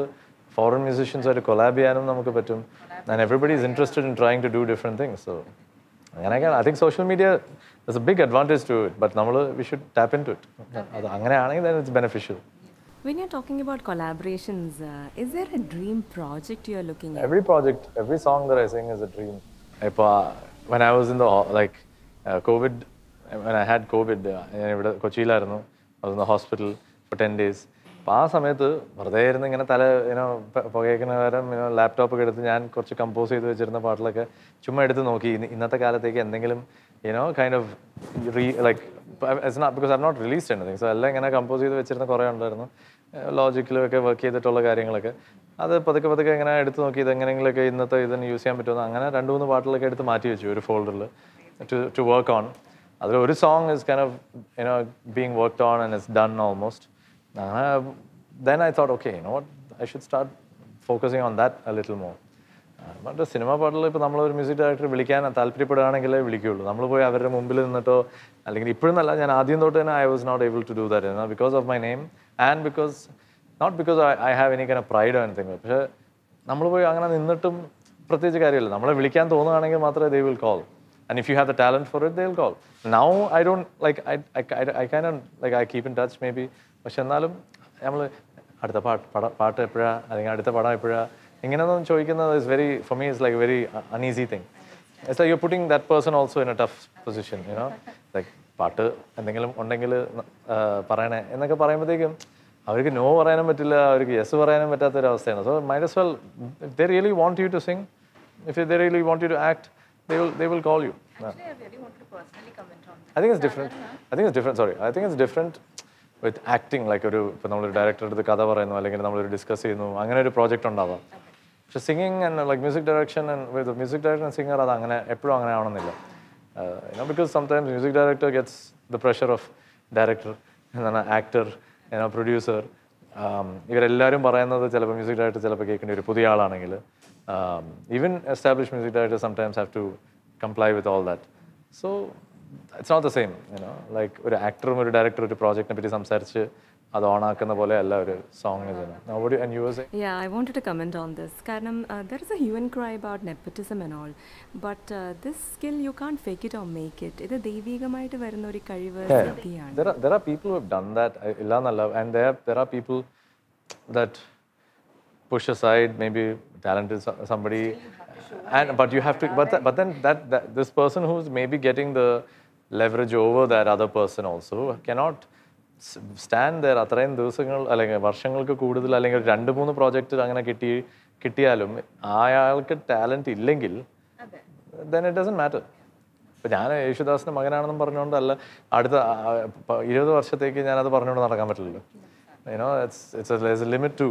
foreign musicians are collab cheyanum namukku pattum, and everybody is interested in trying to do different things. So and I think social media, there's a big advantage to it, but we should tap into it. Adu angane aanengil then it's beneficial. When you're talking about collaborations, is there a dream project you're looking at? Every project, every song that I sing is a dream. When I was in the COVID, when I had COVID, Kochiilarunnu, I was in the hospital for 10 days. അപ്പോൾ ആ സമയത്ത് വെറുതെ ഇരുന്ന് ഇങ്ങനെ പുകയ്ക്കുന്ന നേരം laptop ഒക്കെ എടുത്ത് ഞാൻ കുറച്ച് കമ്പോസ് ചെയ്ത് വെച്ചിരുന്ന പാട്ടിലൊക്കെ ചുമ്മാ എടുത്ത് നോക്കി ഇന്നത്തെ കാലത്തേക്ക് എന്തെങ്കിലും kind of like, it's not because I've not released anything, so എല്ലാം ഇങ്ങനെ കമ്പോസ് ചെയ്ത് വെച്ചിരുന്ന കുറേ ഉണ്ടായിരുന്നു. ലോജിക്കിലൊക്കെ വർക്ക് ചെയ്തിട്ടുള്ള കാര്യങ്ങളൊക്കെ അത് പതുക്കെ ഇങ്ങനെ എടുത്ത് നോക്കി ഇതെങ്ങനെയെങ്കിലൊക്കെ ഇന്നത്തെ ഇതിന് യൂസ് ചെയ്യാൻ പറ്റുമെന്ന് അങ്ങനെ 2-3 പാട്ടിലൊക്കെ എടുത്ത് മാറ്റി വെച്ചു ഒരു ഫോൾഡറിൽ to work on. അതിൽ ഒരു song is kind of being worked on and it's done almost. Then I thought, okay, what, I should start focusing on that a little more. But cinema പാട്ടിൽ ഇപ്പോൾ നമ്മളൊരു മ്യൂസിക് ഡയറക്ടർ വിളിക്കാൻ താല്പര്യപ്പെടുകയാണെങ്കിലേ വിളിക്കുകയുള്ളൂ. നമ്മൾ പോയി അവരുടെ മുമ്പിൽ നിന്നിട്ടോ അല്ലെങ്കിൽ ഇപ്പോഴെന്നല്ല, ഞാൻ ആദ്യം തൊട്ട് തന്നെ I was not able to do that because of my name and not because I have any kind of pride or anything. പക്ഷേ നമ്മൾ പോയി അങ്ങനെ നിന്നിട്ടും പ്രത്യേകിച്ച് കാര്യമില്ല. നമ്മളെ വിളിക്കാൻ തോന്നുകയാണെങ്കിൽ മാത്രമേ they will call. And if you have the talent for it, they'll call. Now I don't like, I kind of like, I keep in touch maybe. പക്ഷെ എന്നാലും നമ്മൾ അടുത്ത പാട്ട് എപ്പോഴാണ് അല്ലെങ്കിൽ അടുത്ത പടം എപ്പോഴാണ് ഇങ്ങനെയൊന്നും ചോദിക്കുന്നത് is very, for me, it's like a very uneasy thing. It's like you're putting that person also in a tough position, like പാട്ട് എന്തെങ്കിലും ഉണ്ടെങ്കിൽ പറയണേ എന്നൊക്കെ പറയുമ്പോഴത്തേക്കും അവർക്ക് നോ പറയാനും പറ്റില്ല, അവർക്ക് യെസ് പറയാനും പറ്റാത്തൊരവസ്ഥയാണ്. So might as well, if they really want you to sing, if they really want you to act, they will call you. Actually, I really wanted to personally comment on that. I think it's different. Sorry, I think it's different with acting, like ഇപ്പോൾ നമ്മളൊരു ഡയറക്ടറുടെ അടുത്ത് കഥ പറയുന്നു അല്ലെങ്കിൽ നമ്മളൊരു discuss ചെയ്യുന്നു, അങ്ങനെ ഒരു പ്രോജക്റ്റ് ഉണ്ടാവാം. പക്ഷെ singing and like music direction and with music director and singer അത് അങ്ങനെ എപ്പോഴും അങ്ങനെ ആവണമെന്നില്ല. Because sometimes music director gets the pressure of director, എന്താണ് actor, producer. ഇവരെല്ലാവരും പറയുന്നത് ചിലപ്പോൾ മ്യൂസിക് ഡയറക്ടർ ചിലപ്പോൾ കേൾക്കേണ്ടി ഒരു പുതിയ ആളാണെങ്കിൽ even established music directors sometimes have to comply with all that. So it's not the same, like ഒരു ആക്ടറും ഒരു ഡയറക്ടറും ഒരു പ്രോജക്റ്റിനെ പറ്റി സംസാരിച്ച് അത് ഓണാക്കുന്ന പോലെ അല്ല ഒരു സോങ് ഇത്. And you were saying? Yeah, I wanted to comment on this. Karanam, there is a hue and cry about nepotism and all, but this skill you can't fake it or make it. ഇത് ദൈവികമായിട്ട് വരുന്ന ഒരു കഴിവ് സിദ്ധിയാണ്. There are people who have done that, and there are people that push aside maybe talented somebody, but you have to. But then that this person who's maybe getting the leverage over that other person also cannot stand there അത്രയും ദിവസങ്ങൾ അല്ലെങ്കിൽ വർഷങ്ങൾക്ക് കൂടുതൽ അല്ലെങ്കിൽ 2-3 project അങ്ങനെ കിട്ടിയാലും അയാൾക്ക് talent ഇല്ലെങ്കിൽ then it doesn't matter. ഇപ്പം ഞാൻ യേശുദാസിൻ്റെ മകനാണെന്നും പറഞ്ഞുകൊണ്ടല്ല അടുത്ത 20 വർഷത്തേക്ക് ഞാനത് പറഞ്ഞുകൊണ്ട് നടക്കാൻ പറ്റില്ലല്ലോ. There's a limit to,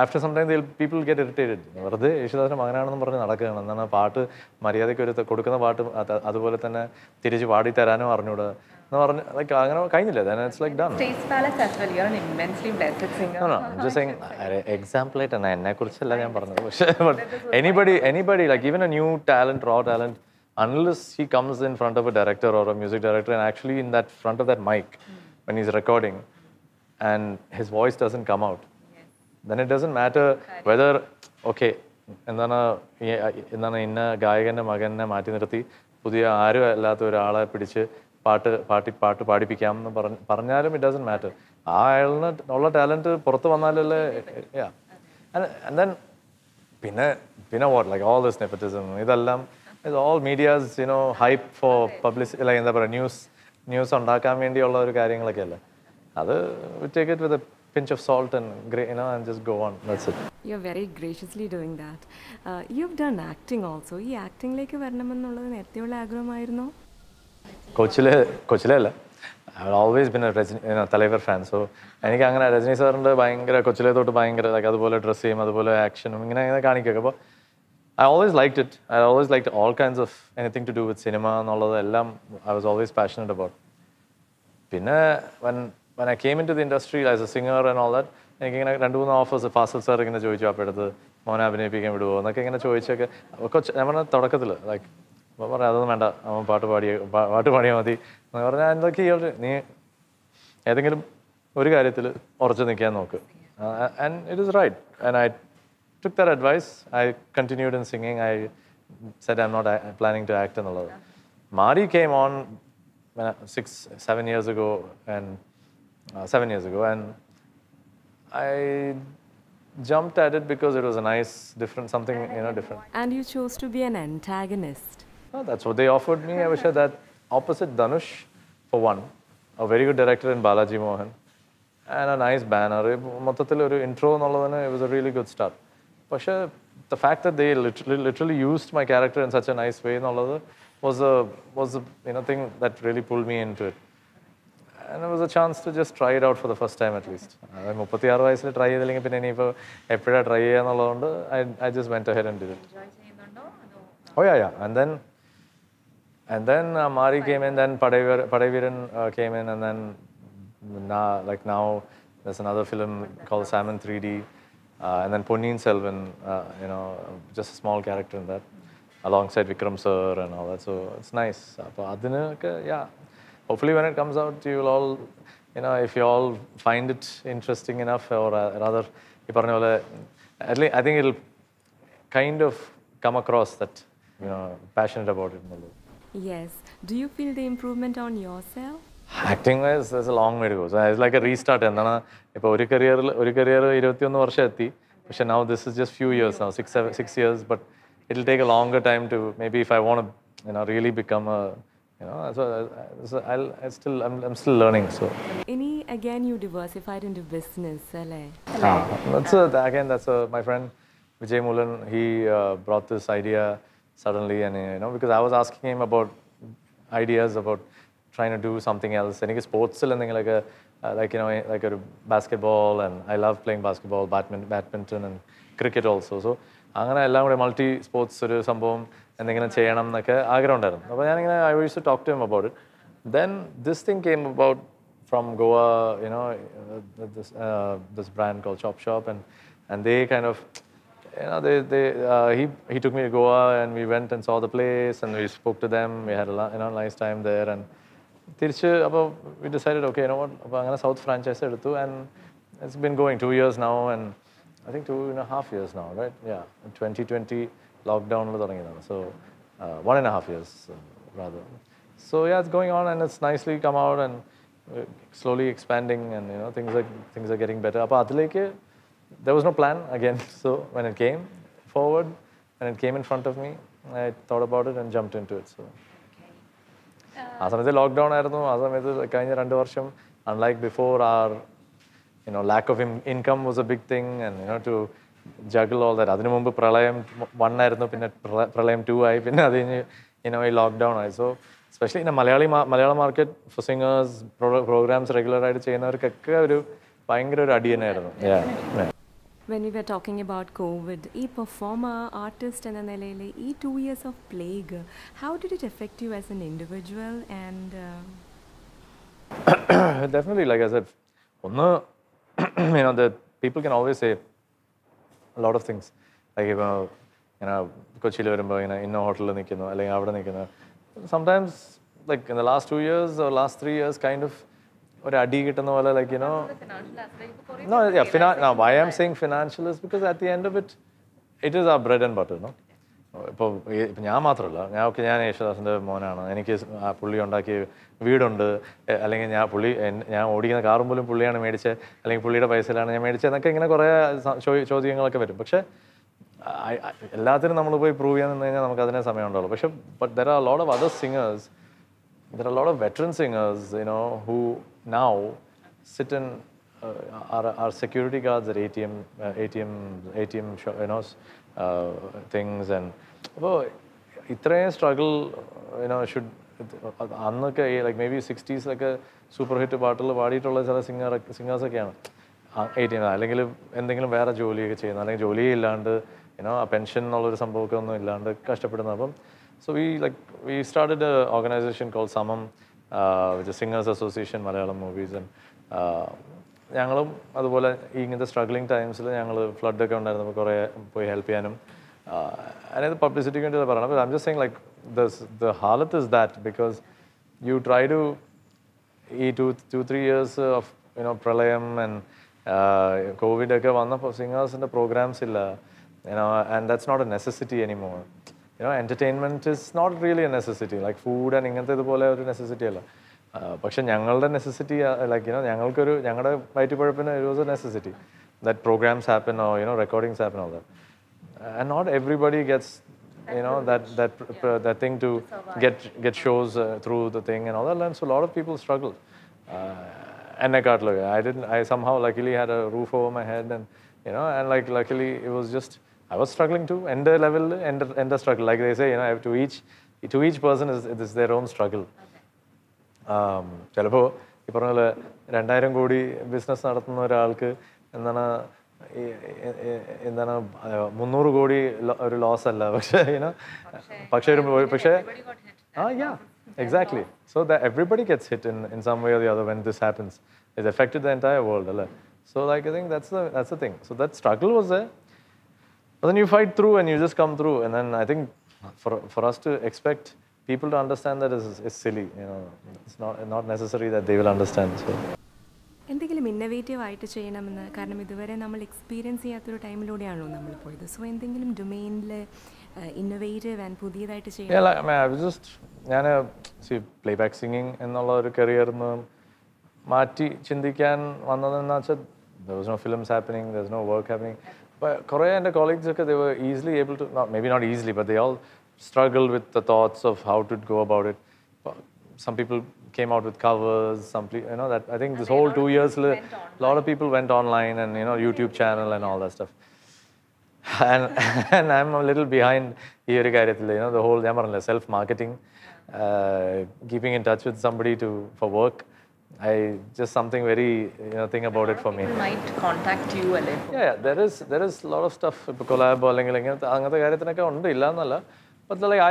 after some time people get irritated. വെറുതെ യേശുദാസിൻ്റെ മകനാണെന്നും പറഞ്ഞ് നടക്കുകയാണ്. എന്താണ് പാട്ട് മര്യാദയ്ക്ക് കൊടുക്കുന്ന പാട്ട് അതുപോലെ തന്നെ തിരിച്ച് പാടി തരാനും അറിഞ്ഞൂടാ എന്ന് പറഞ്ഞ് ലൈക്ക് അങ്ങനെ കഴിഞ്ഞില്ല. Then it's like done. Taste palace as well. You're an immensely blessed singer. No, I'm just saying example ആയിട്ട് എന്നെ കുറിച്ചല്ല ഞാൻ പറഞ്ഞത്. പക്ഷേ anybody like even a new talent, raw talent, unless he comes in front of a director or a music director and actually in that front of that mic when he's recording and his voice doesn't come out, then it doesn't matter whether okay എന്താണ് ഇന്ന ഗായകൻ്റെ മകനെ മാറ്റി നിർത്തി പുതിയ ആരും അല്ലാത്ത ഒരാളെ പിടിച്ച് പാട്ട് പാടിപ്പിക്കാം എന്ന് പറഞ്ഞാലും it doesn't matter. ആ അയാളിന് ഉള്ള ടാലൻറ്റ് പുറത്ത് വന്നാലല്ലേ. And then പിന്നെ what, like all this nepotism, ഇതെല്ലാം is all media's hype for publicity, like എന്താ പറയുക ന്യൂസ് ഉണ്ടാക്കാൻ വേണ്ടിയുള്ള ഒരു കാര്യങ്ങളൊക്കെ അല്ലേ. അത് we take it with a pinch of salt and just go on. That's it. You're very graciously doing that. You've done acting also. ഈ ആക്ടിങ്ങിലേക്ക് വരണമെന്നുള്ളത് നേരത്തെയുള്ള ആഗ്രഹമായിരുന്നോ? കൊച്ചിലെ അല്ല. I have always been a Thalaivar fan. So എനിക്ക് അങ്ങനെ രജനി സാറിൻ്റെ ഭയങ്കര കൊച്ചിലെ തൊട്ട് ഭയങ്കര അതുപോലെ ഡ്രസ്സ് ചെയ്യും, അതുപോലെ ആക്ഷനും ഇങ്ങനെ കാണിക്കുക. അപ്പോൾ I always liked it. I always liked all kinds of anything to do with cinema എന്നുള്ളത് എല്ലാം I was always passionate about. പിന്നെ when I came into the industry as a singer and all that, എനിക്കിങ്ങനെ 2-3 offers Fazil sir ഇങ്ങനെ ചോദിച്ചു, അപ്പോൾ എടുത്ത് മോനെ അഭിനയിപ്പിക്കാൻ വിടുമോ എന്നൊക്കെ ഇങ്ങനെ ചോദിച്ചൊക്കെ ഞാൻ പറഞ്ഞ തുടക്കത്തിൽ ലൈക്ക് പറഞ്ഞാൽ അതൊന്നും വേണ്ട, അവൻ പാട്ട് പാടിയാൽ മതി എന്ന് പറഞ്ഞാൽ എന്തൊക്കെ നീ ഏതെങ്കിലും ഒരു കാര്യത്തിൽ ഉറച്ചു നിൽക്കാൻ നോക്ക്. And it is right. And I took that advice. I continued in singing. I said I'm not planning to act എന്നുള്ളത്. Mari came on 7 years ago, and I jumped at it because it was a nice, different, something, different. And you chose to be an antagonist. Oh, that's what they offered me. I wish I had that opposite Dhanush, for one. A very good director in Balaji Mohan. And a nice banner. മൊത്തത്തിൽ ഒരു intro എന്നുള്ളതിന് it was a really good start. പക്ഷേ the fact that they literally used my character in such a nice way എന്നുള്ളത് was a thing that really pulled me into it. And it was a chance to just try it out for the first time at least. 36 വയസ്സിൽ try ചെയ്തില്ലെങ്കിൽ പിന്നെ ഇനിയിപ്പോൾ എപ്പോഴാണ് try ചെയ്യാന്നുള്ളതുകൊണ്ട് I just went ahead and did it. Oh yeah. And then Mari came in, then Padaiviran came in, and then now there's another film called Salmon 3D, and then Ponniyin Selvan, just a small character in that, alongside Vikram sir and all that. So it's nice. Yeah. Hopefully when it comes out, you will all, if you all find it interesting enough, or rather, at least I think it'll kind of come across that, passionate about it. Yes. Do you feel the improvement on yourself? Acting-wise, there's a long way to go. So it's like a restart. ഇപ്പോൾ ഒരു career 21 വർഷം എത്തി. പക്ഷെ now this is just few years now, 6 years, but it'll take a longer time to, maybe if I want to, really become a, so I'm still learning. So again you diversified into business, alle? That's my friend Vijay Mulan. He brought this idea suddenly, and because I was asking him about ideas about trying to do something else. എനിക്ക് സ്പോർട്സിൽ എന്തെങ്കിലുമൊക്കെ like, you know, like a basketball, and I love playing basketball, badminton and cricket also. So അങ്ങനെ എല്ലാം കൂടെ multi sports ഒരു സംഭവം എന്തെങ്കിലും ചെയ്യണം എന്നൊക്കെ ആഗ്രഹം ഉണ്ടായിരുന്നു. അപ്പോൾ ഞാനിങ്ങനെ I used to talk to him about it. Then this thing came about from Goa, you know, this brand called Chop Shop, and they kind of, you know, he took me to Goa, and we went and saw the place, and we spoke to them. We had a nice time there, and തിരിച്ച് അപ്പോൾ we decided, okay, you know what, അപ്പോൾ അങ്ങനെ south franchise എടുത്തു, and it's been going 2 years now, and I think 2.5 years now, right? Yeah, 2020 lockdown തുടങ്ങിയതാണ്, so 1.5 years rather. So yeah, it's going on, and it's nicely come out, and slowly expanding, and you know, things are getting better. അപ്പോൾ അതിലേക്ക് there was no plan again. So when it came forward, when it came in front of me, I thought about it and jumped into it. So ആ സമയത്ത് lockdown ആയിരുന്നു. ആ സമയത്ത് കഴിഞ്ഞ 2 വർഷം, unlike before, our, you know, lack of income was a big thing, and you know, to juggle all that. അതിനു മുമ്പ് പ്രളയം 1 ആയിരുന്നു, പിന്നെ പ്രളയം 2 ആയി, പിന്നെ അത് കഴിഞ്ഞ്, you know, ഈ ലോക്ക്ഡൗൺ ആയി. So especially in Malayalam market for singers, programs regular ആയിട്ട് ചെയ്യുന്നവർക്കൊക്കെ ഒരു ഭയങ്കര ഒരു അടി തന്നെയായിരുന്നു. When we were talking about COVID, ഈ performer, artist എന്ന നിലയിൽ ഈ 2 years of plague, how did it affect you as an individual? And definitely, like I said, you know, the people can always say a lot of things. Like, you know, കൊച്ചിയിൽ വരുമ്പോൾ ഇങ്ങനെ ഇന്ന ഹോട്ടലിൽ നിൽക്കുന്നു, അല്ലെങ്കിൽ അവിടെ നിൽക്കുന്നു. Sometimes, like in the last 2 years or last 3 years, kind of ഒരു അടി കിട്ടുന്ന പോലെ, like, you know, no, yeah, now why I'm saying financial is because at the end of it, it is our bread and butter, no? ഇപ്പോൾ ഞാൻ മാത്രമല്ല, ഞാൻ യേശുദാസിൻ്റെ മോനാണ്, എനിക്ക് പുള്ളി ഉണ്ടാക്കിയ വീടുണ്ട്, അല്ലെങ്കിൽ ഞാൻ ഓടിക്കുന്ന കാറും പോലും പുള്ളിയാണ് മേടിച്ചത്, അല്ലെങ്കിൽ പുള്ളിയുടെ പൈസയിലാണ് ഞാൻ മേടിച്ചത് എന്നൊക്കെ ഇങ്ങനെ കുറേ ചോദ്യങ്ങളൊക്കെ വരും. പക്ഷേ എല്ലാത്തിനും നമ്മൾ പോയി പ്രൂവ് ചെയ്യാൻ നിന്ന് കഴിഞ്ഞാൽ നമുക്ക് അതിനെ സമയം ഉണ്ടാവുള്ളൂ. പക്ഷേ but there are a lot of other singers, there are a lot of veteran singers, you know, who now sit in are security guards at ATM you know, things, and അപ്പോൾ ഇത്രയും സ്ട്രഗിൾ, you know, should അന്നൊക്കെ like maybe 60s super hit പാട്ടുകൾ പാടിയിട്ടുള്ള ചില സിംഗേഴ്സൊക്കെയാണ് ATM, അല്ലെങ്കിൽ എന്തെങ്കിലും വേറെ ജോലിയൊക്കെ ചെയ്യുന്നത്, അല്ലെങ്കിൽ ജോലിയേ ഇല്ലാണ്ട്, you know, ആ പെൻഷൻ എന്നുള്ളൊരു സംഭവമൊക്കെ ഒന്നും ഇല്ലാണ്ട് കഷ്ടപ്പെടുന്നത്. അപ്പം so we started an organization called Samam, which is Singers Association Malayalam Movies, and ഞങ്ങളും അതുപോലെ ഇങ്ങനത്തെ സ്ട്രഗ്ലിംഗ് ടൈംസിൽ ഞങ്ങൾ ഫ്ലഡൊക്കെ ഉണ്ടായിരുന്നു, കുറേ പോയി ഹെൽപ്പ് ചെയ്യാനും അതിനകത്ത് പബ്ലിസിറ്റിക്ക് വേണ്ടി പറയണം. അപ്പോൾ I'm just saying, like, the halat is that because you try to ഈ 2-3 years of, you know, പ്രളയം and COVID ഒക്കെ വന്നപ്പോൾ സിംഗേഴ്സിൻ്റെ പ്രോഗ്രാംസ് ഇല്ല, you know, and that's not a necessity anymore. You know, entertainment is not really a necessity, like food and ഇങ്ങനത്തെ ഇതുപോലെ ഒരു necessity അല്ല. പക്ഷെ ഞങ്ങളുടെ നെസസിറ്റി, like, you know, ഞങ്ങളുടെ വയറ്റുപഴപ്പിന് it was a necessity that programs happen, or, you know, recordings happen, all that. And not everybody gets, you know, that thing to get shows through the thing and all that. And so a lot of people struggled. And I somehow luckily had a roof over my head, and, you know, and like luckily it was just, I was struggling too. End the struggle, like they say, you know, to each person is their own struggle. ചിലപ്പോൾ ഈ പറഞ്ഞ പോലെ 2,000 കോടി business നടത്തുന്ന ഒരാൾക്ക് എന്താണ് 300 കോടി ഒരു ലോസ് അല്ല, പക്ഷേ, you know, പക്ഷേ yeah, exactly. So that everybody gets hit in some way or the other when this happens. It's affected the entire world, right? So, like, I think that's the thing. So that struggle was there, but then you fight through and you just come through. And then I think for us to expect people to understand that is silly. You know, it's not necessary that they will understand. So എന്തെങ്കിലും innovative ആയിട്ട് ചെയ്യണമെന്ന്, കാരണം ഇതുവരെ നമ്മൾ experience ചെയ്യാത്തൊരു ടൈമിലൂടെയാണല്ലോ നമ്മൾ പോയത്. So എന്തെങ്കിലും ഡൊമെയിനിൽ ഇന്നോവേറ്റീവ് ആൻഡ് പുതിയതായിട്ട് ചെയ്യണം. Yeah, like, I mean, I was just, ഞാൻ പ്ലേബാക്ക് സിംഗിങ് എന്നുള്ള ഒരു കരിയറിന്ന് മാറ്റി ചിന്തിക്കാൻ വന്നതെന്ന് വെച്ചാൽ there was no films happening, there was no work happening. But കുറേ എൻ്റെ colleagues ഒക്കെ, they were easily able to, maybe not easily, but they all struggled with the thoughts of how to go about it. Some people came out with covers, you know, that I think this whole 2 years, a lot of people went online, and, you know, YouTube channel and all that stuff. And I'm a little behind ഈ ഒരു കാര്യത്തിൽ, you know, the whole, ഞാൻ പറഞ്ഞില്ല, self marketing, keeping in touch with somebody for work, just something very, thing about it for me. People might contact you a little. Yeah, there is a lot of stuff. Collab അല്ലെങ്കിൽ അങ്ങനത്തെ കാര്യത്തിനൊക്കെ ഉണ്ട്, ഇല്ല എന്നല്ല. But like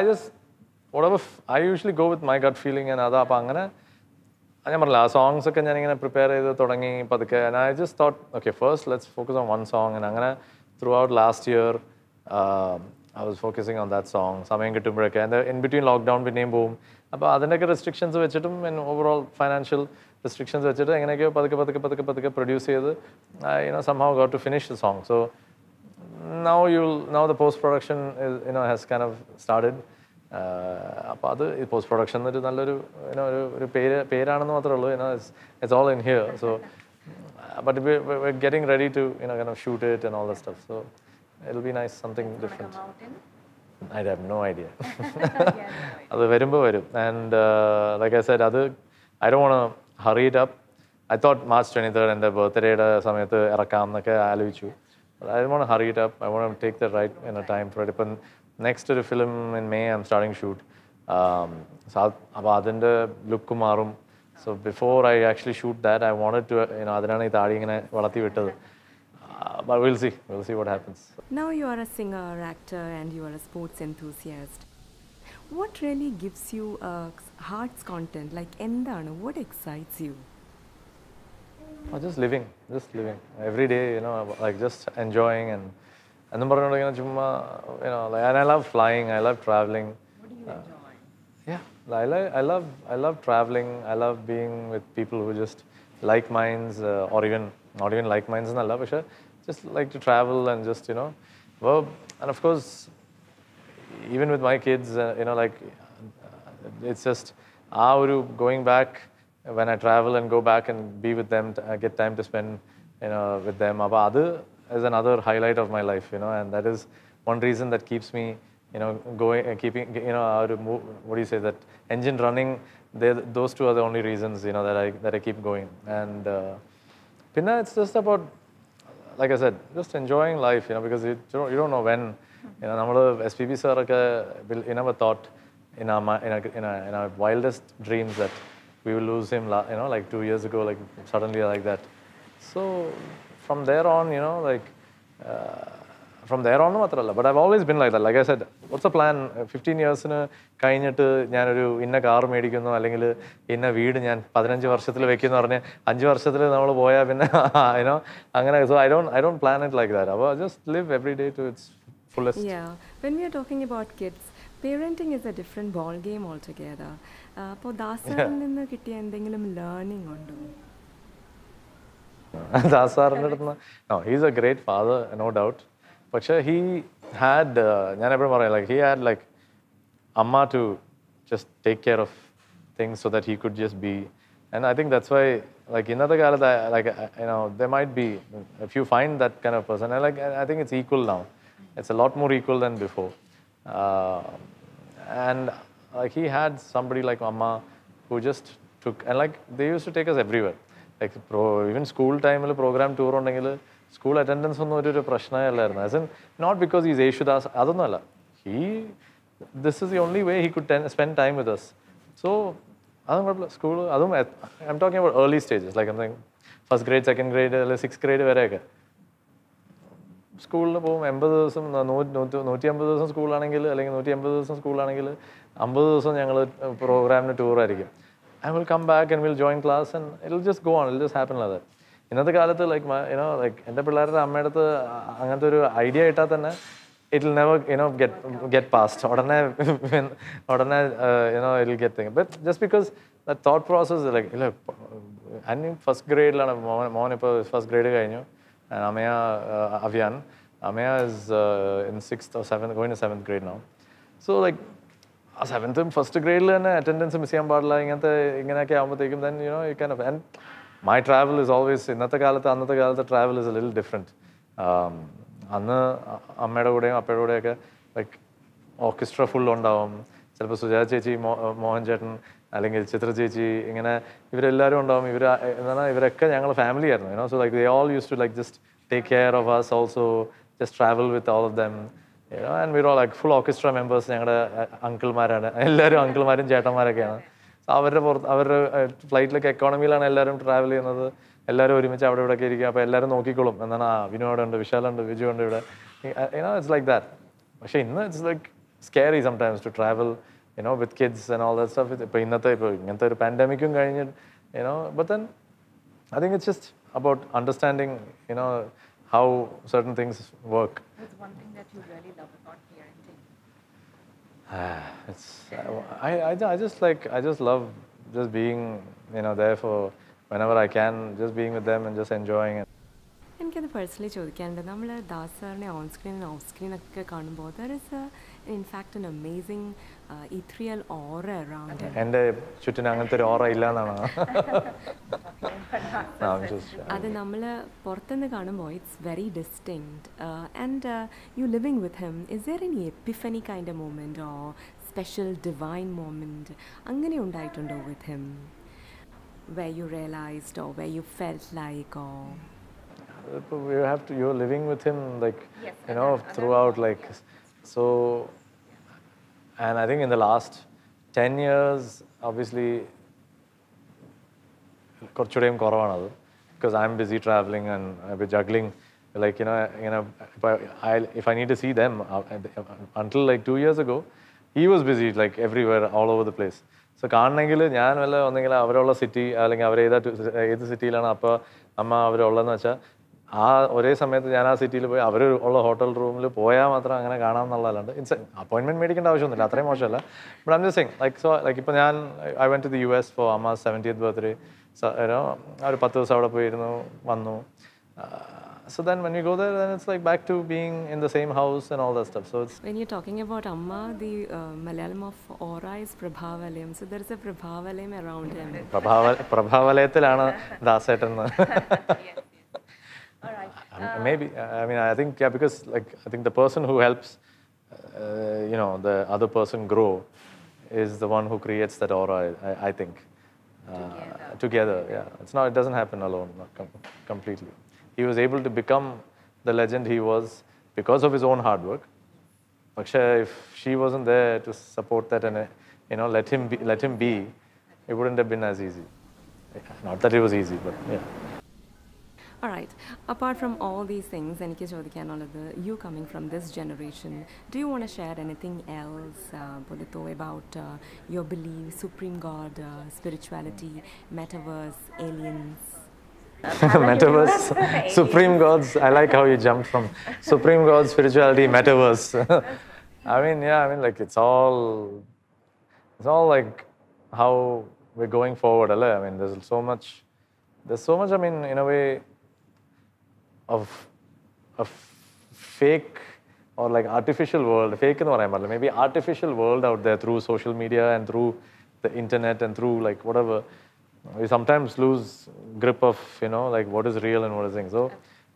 whatever, I usually go with my gut feeling and അതാ. അപ്പം അങ്ങനെ ഞാൻ പറഞ്ഞില്ല, ആ സോങ്സ് ഒക്കെ ഞാനിങ്ങനെ പ്രിപ്പയർ ചെയ്ത് തുടങ്ങി പതുക്കെ. And I just thought, okay, first let's focus on one song. And അങ്ങനെ throughout last year, I was focusing on that song. സമയം കിട്ടുമ്പോഴൊക്കെ. And in between lockdown പിന്നെയും പോവും. അപ്പോൾ അതിൻ്റെയൊക്കെ റെസ്ട്രിക്ഷൻസ് വെച്ചിട്ടും ഓവറോൾ ഫൈനാൻഷ്യൽ restrictions വെച്ചിട്ട് എങ്ങനെയൊക്കെയോ പതുക്കെ പ്രൊഡ്യൂസ് ചെയ്ത് somehow got to finish the song. So now the post production is, has kind of started. അപ്പോൾ അത് പോസ്റ്റ് പ്രൊഡക്ഷൻ ഒരു നല്ലൊരു ഒരു പേരാണെന്ന് മാത്രമേ ഉള്ളൂ. It's all in here. So but we're getting ready to kind of shoot it and all that stuff. So it'll be nice, something different. I have no idea. അത് വരുമ്പോൾ വരും. And like I said, I don't want to hurry it up. I thought March 23rd എൻ്റെ ബർത്ത്ഡേയുടെ സമയത്ത് ഇറക്കാം എന്നൊക്കെ ആലോചിച്ചു. But I didn't want to hurry it up. I want to take the right time for it. ഇപ്പം next ഒരു film in May I'm starting shoot. അപ്പോൾ അതിൻ്റെ look മാറും. So before I actually shoot that, I wanted to, അതിനാണ് ഈ താടി ഇങ്ങനെ വളർത്തി വിട്ടത്. But we'll see what happens. Now you are a singer, actor, and you are a sports enthusiast. What really gives you heart's content? Like, endana, what excites you? Just living every day, like just enjoying and then like, and I love flying, I love traveling. What do you enjoy? Yeah, I love traveling. I love being with people who just like minds, or even not even like minds and Allah, but just like to travel and just and of course even with my kids, like it's just going back when I travel and go back and be with them, get time to spend with them. That is another highlight of my life, and that is one reason that keeps me going, keeping what do you say, that engine running. Those two are the only reasons that I keep going. And it's just about, like I said, just enjoying life, because you don't know when. നമ്മൾ SPB sir ഒക്കെ never thought in our wildest dreams that we will lose him, like 2 years ago, like suddenly like that. So from there on, from there on മാത്രമല്ല, but I've always been like that. Like I said, what's the plan? 15 yearsന് കഴിഞ്ഞിട്ട് ഞാനൊരു ഇന്ന car മേടിക്കുന്നു, അല്ലെങ്കിൽ ഇന്ന വീട് ഞാൻ 15 വർഷത്തിൽ വെക്കുന്നു പറഞ്ഞ് 5 വർഷത്തിൽ നമ്മൾ പോയാൽ പിന്നെ അങ്ങനെ. So I don't plan it like that. I just live every day to its fullest. Yeah, when we are talking about kids, parenting is a different ball game altogether. അപ്പോൾ ദാസറിൽ നിന്ന് കിട്ടിയ എന്തെങ്കിലും ലേണിംഗ് ഉണ്ടോ? ദാസാറിൻ്റെ അടുത്ത് no, he's a great father, no doubt. പക്ഷേ he had, ഞാൻ എപ്പോഴും പറയാം, like he had like amma to just take care of things so that he could just be. And I think that's why, like ഇന്നത്തെ കാലത്ത്, like there might be, if you find that kind of person, and like I think it's equal now. It's a lot more equal than before. And like he had somebody like Amma who just took, and like they used to take us everywhere. Like even school time program tour ഉണ്ടെങ്കിൽ school attendance ഒന്നും ഒരു പ്രശ്നമല്ലായിരുന്നു. As in, not because he's Yesudas, അതൊന്നുമല്ല. This is the only way he could spend time with us. So അതും കുഴപ്പമില്ല. School അതും I'm talking about early stages, like I'm saying first grade, second grade, അല്ലെങ്കിൽ 6th grade വരെയൊക്കെ സ്കൂളിൽ പോകും. 80 ദിവസം 150 ദിവസം സ്കൂളാണെങ്കിൽ, അല്ലെങ്കിൽ 180 ദിവസം സ്കൂളാണെങ്കിൽ 50 ദിവസം ഞങ്ങൾ പ്രോഗ്രാമിന് ടൂറായിരിക്കും. I will come back and we'll join class and it'll just go on, it'll just happen like that. ഇന്നത്തെ കാലത്ത് like like എൻ്റെ പിള്ളേരുടെ അമ്മയുടെ അടുത്ത് അങ്ങനത്തെ ഒരു ഐഡിയ ഇട്ടാൽ തന്നെ it'll never get past. ഉടനെ it'll get thing. But just because that thought process, like and first gradeലാണ് മോൻ ഇപ്പോൾ ഫസ്റ്റ് ഗ്രേഡ് കഴിഞ്ഞു. And Amaya Avyan, Amaya is in 6th or 7th, going to 7th grade now. So like 7th and 1st grade തന്നെ attendance miss ചെയ്യാൻ പാടില്ല, ഇങ്ങനെയൊക്കെ ആകുമ്പോഴത്തേക്കും then you kind of, and my travel is always, അന്നത്തെ കാലത്ത് travel is a little different. അന്ന് അമ്മയുടെ കൂടെയും അപ്പയുടെ കൂടെയൊക്കെ like ഓർക്കസ്ട്ര ഫുൾ ഉണ്ടാവും. ചിലപ്പോൾ സുജാത ചേച്ചി, മോഹൻ ചേട്ടൻ, അല്ലെങ്കിൽ ചിത്ര ചേച്ചി, ഇങ്ങനെ ഇവരെല്ലാവരും ഉണ്ടാവും. ഇവരൊക്കെ ഞങ്ങൾ ഫാമിലി ആയിരുന്നു. So like they all used to like just take care of us also, just travel with all of them, and we're all like full orchestra members. ഞങ്ങളുടെ അങ്കിൾമാരാണ് എല്ലാവരും, അങ്കിൾമാരും ചേട്ടന്മാരൊക്കെയാണ്. അവരുടെ ഫ്ലൈറ്റിലൊക്കെ എക്കോണമിയിലാണ് എല്ലാവരും ട്രാവൽ ചെയ്യുന്നത്. എല്ലാവരും ഒരുമിച്ച് അവിടെ ഇവിടെയൊക്കെ ഇരിക്കുക. അപ്പോൾ എല്ലാവരും നോക്കിക്കോളും. എന്താണ് വിനു അവിടെ ഉണ്ട്, വിശാലുണ്ട്, വിജു ഉണ്ട് ഇവിടെ. It's like that. പക്ഷേ ഇന്ന് it's like scary sometimes to travel, with kids and all that stuff. ഇപ്പോൾ ഇങ്ങനത്തെ ഒരു പാൻഡമിക്കും കഴിഞ്ഞ്, but then I think it's just about understanding, how certain things work. What's one thing that you really love about parenting? I just love just being, there for whenever I can, just being with them and just enjoying it. എനിക്കത് personally ചോദിക്കാനുണ്ട്. നമ്മൾ ദാസ് സാറിനെ on screen off സ്ക്രീനൊക്കെ കാണുമ്പോൾ there is in fact an amazing ethereal aura around. എൻ്റെ ചുറ്റിന് അങ്ങനത്തെ ഒരു ഓറ ഇല്ല എന്നാണ്. അത് നമ്മൾ പുറത്തുനിന്ന് കാണുമ്പോൾ it's very distinct. And you living with him, is there any epiphany kind a moment or special divine moment അങ്ങനെ ഉണ്ടായിട്ടുണ്ടോ with him, where you realized or where you felt like, or you're living with him, like, throughout, like, so, and I think in the last 10 years, obviously, korchudeyum koravanadu, because I'm busy traveling and I've been juggling, like, if I need to see them, until like 2 years ago, he was busy, like, everywhere, all over the place. So കാണണമെങ്കിൽ ഞാൻ ഒന്നെങ്കിൽ അവരുള്ള city, അല്ലെങ്കിൽ അവർ ഏത് സിറ്റിയിലാണ് അപ്പോൾ അമ്മ അവരുള്ളതെന്ന് വെച്ചാൽ ആ ഒരേ സമയത്ത് ഞാൻ ആ സിറ്റിയിൽ പോയി അവർ ഉള്ള ഹോട്ടൽ റൂമിൽ പോയാൽ മാത്രം അങ്ങനെ കാണാമെന്നുള്ളതല്ലാണ്ട് അപ്പോയിൻമെൻറ്റ് മേടിക്കേണ്ട ആവശ്യമൊന്നുമില്ല, അത്രയും മോശമല്ല. But I'm just saying like ഇപ്പോൾ ഞാൻ I went to the US for അമ്മ 70th ബർത്ത്ഡേ. ഒരു 10 ദിവസം അവിടെ പോയിരുന്നു വന്നു. So then when we go there, then it's like back to being in the same house and all that stuff. So it's... When you're talking about Amma, the Malayalam of aura is Prabhavalayam. So there is a Prabhavalayam around him. Prabhavalayattilana Dasetan. Yes. All right. Maybe. I mean, I think, because like I think the person who helps, the other person grow is the one who creates that aura, I think. Together, yeah. It doesn't happen alone, completely. He was able to become the legend he was because of his own hard work. But if she wasn't there to support that and let him be, it wouldn't have been as easy. Not that it was easy, but yeah. All right. Apart from all these things, എനിക്ക് ചോദിക്കാനുള്ളത്, you coming from this generation, do you want to share anything else, Polito, about your belief, Supreme God, spirituality, metaverse, aliens? Metaverse, Supreme Gods. I like how you jumped from Supreme Gods, spirituality, metaverse. I mean, like it's all like how we're going forward. I mean, there's so much. I mean, in a way, of fake or like artificial world. Fake in what maybe artificial world out there through social media and through the internet and through like whatever. We sometimes lose grip of, like what is real and what is thing. So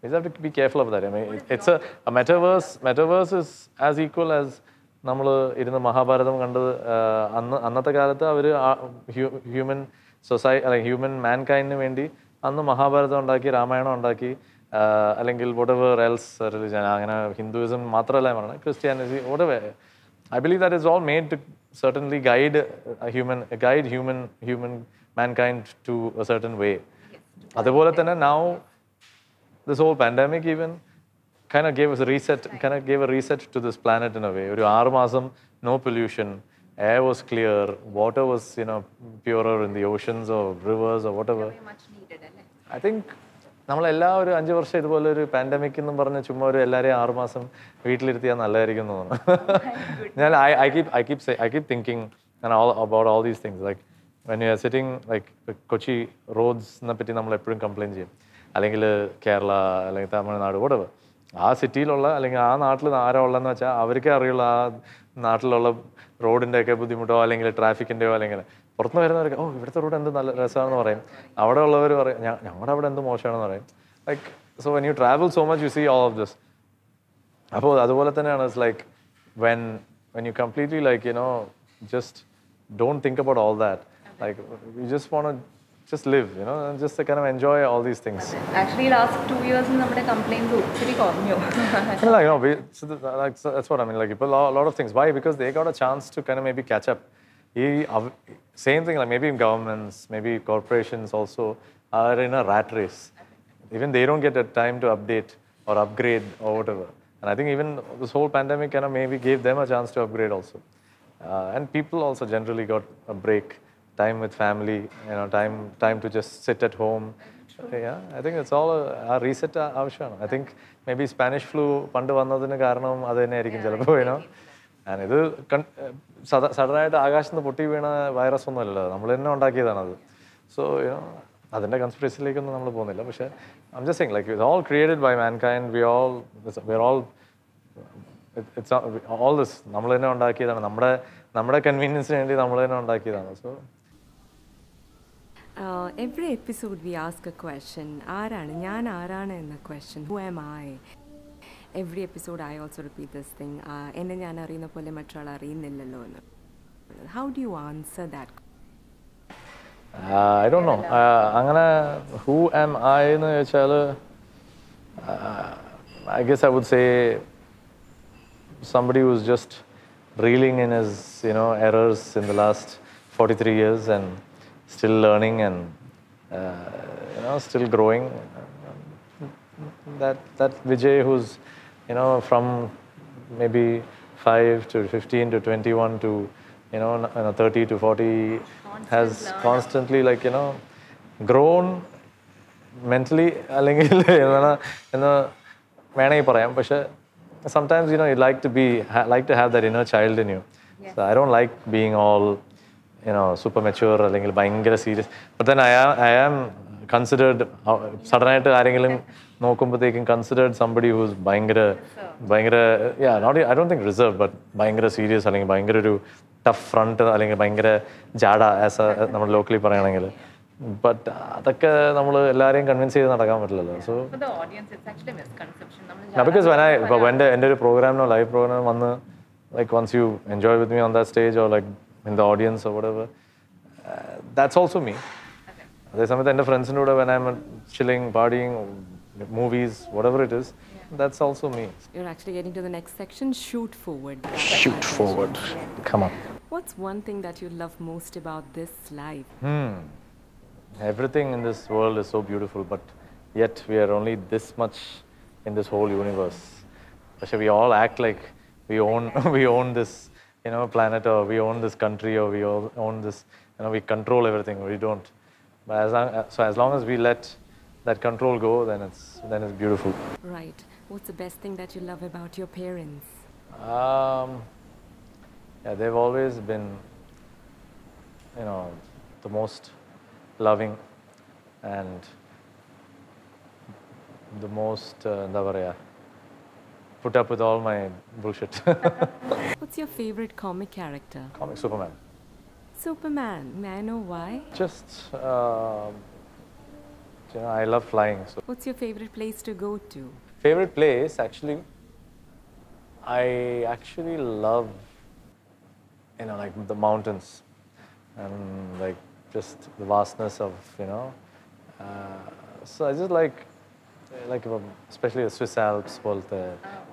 we just have to be careful of that. I mean, it's a metaverse. Metaverse is as equal as നമ്മൾ ഇരുന്ന് മഹാഭാരതം കണ്ടത്. അന്നത്തെ കാലത്ത് our human അല്ലെങ്കിൽ human മാൻ കൈൻഡിന് വേണ്ടി അന്ന് മഹാഭാരതം ഉണ്ടാക്കി, രാമായണം ഉണ്ടാക്കി, അല്ലെങ്കിൽ whatever else religion, അങ്ങനെ ഹിന്ദുയിസം മാത്രമല്ല പറയുന്നത്, Christianity, whatever. I believe that is all made to certainly guide human mankind to a certain way. അതുപോലെ തന്നെ now this whole pandemic even kind of gave us a reset to this planet in a way. ഒരു 6 മാസം no pollution, air was clear, water was purer in the oceans or rivers or whatever. Much needed, അല്ലേ? I think നമ്മളെല്ലാ ഒരു 5 വർഷം ഇതുപോലെ ഒരു pandemic എന്നും പറഞ്ഞ് ചുമ്മാ ഒരു എല്ലാവരെയും 6 മാസം വീട്ടിലിരുത്തിയാൽ നല്ലതായിരിക്കും എന്ന് തോന്നുന്നു. ഞാൻ I keep thinking about all these things, like when you are sitting like Kochi roads നെ പറ്റി നമ്മൾ എപ്പോഴും കംപ്ലയിൻറ്റ് ചെയ്യും, അല്ലെങ്കിൽ കേരള അല്ലെങ്കിൽ തമിഴ്നാട് whatever. ആ സിറ്റിയിലുള്ള അല്ലെങ്കിൽ ആ നാട്ടിൽ ആരാ ഉള്ളതെന്ന് വെച്ചാൽ അവർക്കേ അറിയുള്ളൂ ആ നാട്ടിലുള്ള റോഡിൻ്റെയൊക്കെ ബുദ്ധിമുട്ടോ അല്ലെങ്കിൽ ട്രാഫിക്കിൻ്റെയോ, അല്ലെങ്കിൽ പുറത്തുനിന്ന് വരുന്നവർക്ക് ഇവിടുത്തെ റോഡ് എന്ത് നല്ല രസമാണെന്ന് പറയും, അവിടെ ഉള്ളവർ പറയും ഞങ്ങളുടെ അവിടെ എന്ത് മോശമാണെന്ന് പറയും. Like so when you travel so much you see all of this. അപ്പോൾ അതുപോലെ തന്നെയാണ് it's like when you completely like just don't think about all that. Like you just want to just live, and just to kind of enjoy all these things. Actually, last 2 years നമ്മുടെ complaints ഒത്തിരി കുറഞ്ഞു. So that's what I mean. Like people, a lot of things. Why? Because they got a chance to kind of maybe catch up. Same thing, like maybe governments, maybe corporations also are in a rat race. Even they don't get a time to update or upgrade or whatever. And I think even this whole pandemic kind of maybe gave them a chance to upgrade also. And people also generally got a break, time with family, time to just sit at home. Yeah, I think it's all a reset ആവശ്യമാണ്. I think maybe Spanish flu പണ്ട് വന്നതിന് കാരണം അത് തന്നെയായിരിക്കും ചിലപ്പോൾ, And ഇത് സഡനായിട്ട് ആകാശത്ത് നിന്ന് പൊട്ടി വീണ വൈറസ് ഒന്നുമല്ലല്ലോ, നമ്മൾ തന്നെ ഉണ്ടാക്കിയതാണത്. So, അതിൻ്റെ കൺസ്പിറസിയിലേക്കൊന്നും നമ്മൾ പോകുന്നില്ല. പക്ഷേ I'm just saying, like, it's all created by mankind. We're all it's all this നമ്മൾ തന്നെ ഉണ്ടാക്കിയതാണ്, നമ്മുടെ കൺവീനിയൻസിന് വേണ്ടി നമ്മൾ തന്നെ ഉണ്ടാക്കിയതാണ്. So every episode we ask a question. ഞാൻ ആരാണ് എന്ന question. Who am I? Every episode I also repeat this thing. എന്നെ ഞാൻ അറിയുന്ന പോലെ മറ്റൊരാൾ അറിയുന്നില്ലല്ലോ എന്ന്. How do you answer that? I don't know. അങ്ങനെ who am I എന്ന് ചോദിച്ചാൽ I guess I would say somebody who's just reeling in his errors in the last 43 years and still learning and still growing. That Vijay who's from maybe 5 to 15 to 21 to 30 to 40 has constantly grown mentally. അല്ലെങ്കിൽ വേണമെങ്കിൽ പറയാം. പക്ഷേ sometimes you like to have that inner child in you. So I don't like being all super mature അല്ലെങ്കിൽ ഭയങ്കര serious. But then I am considered സഡനായിട്ട് ആരെങ്കിലും നോക്കുമ്പോഴത്തേക്കും considered somebody who's ഭയങ്കര I don't think reserved, but ഭയങ്കര serious അല്ലെങ്കിൽ ഭയങ്കര ഒരു tough front അല്ലെങ്കിൽ ഭയങ്കര ജാഡ ആസ് നമ്മൾ ലോക്കലി പറയുകയാണെങ്കിൽ. ബട്ട് അതൊക്കെ നമ്മൾ എല്ലാവരെയും കൺവിൻസ് ചെയ്ത് നടക്കാൻ പറ്റില്ലല്ലോ. സോ ബിക്കോസ് എൻ്റെ ഒരു പ്രോഗ്രാമിനോ ലൈവ് പ്രോഗ്രാം വന്ന് once you enjoy with me on that stage or in the audience or whatever, that's also me. അതേ സമയത്ത് എൻ്റെ ഫ്രണ്ട്സിൻ്റെ കൂടെ when I'm chilling, partying, movies, whatever it is, that's also me. You're actually getting to the next section, shoot forward. Shoot forward. Come on. What's one thing that you love most about this life? Everything in this world is so beautiful, but yet we are only this much in this whole universe. Actually, we all act like we own this planet, or we own this country, or we all own this, we control everything. We don't. But as long as we let that control go, then it's beautiful. Right. What's the best thing that you love about your parents? Yeah, they've always been, the most loving and the most, put up with all my bullshit. What's your favorite comic character? Comic Superman. Superman. May I know why? Just, I love flying. So. What's your favorite place to go to? Favorite place, actually, I actually love, the mountains and just the vastness of, so I just like especially the Swiss Alps,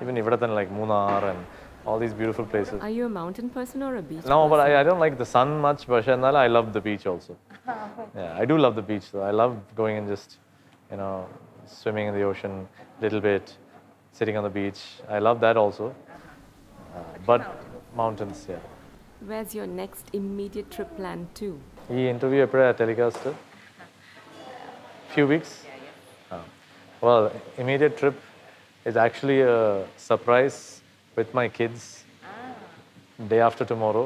even Ivadatan, Munnar and all these beautiful places. Are you a mountain person or a beach No, person? but I don't like the sun much, but I love the beach also. Yeah, I do love the beach though. I love going and just, swimming in the ocean a little bit, sitting on the beach. I love that also. But mountains, yeah. Where's your next immediate trip plan to? This interview is telecast. Few weeks. Well, immediate trip is actually a surprise with my kids. Day after tomorrow,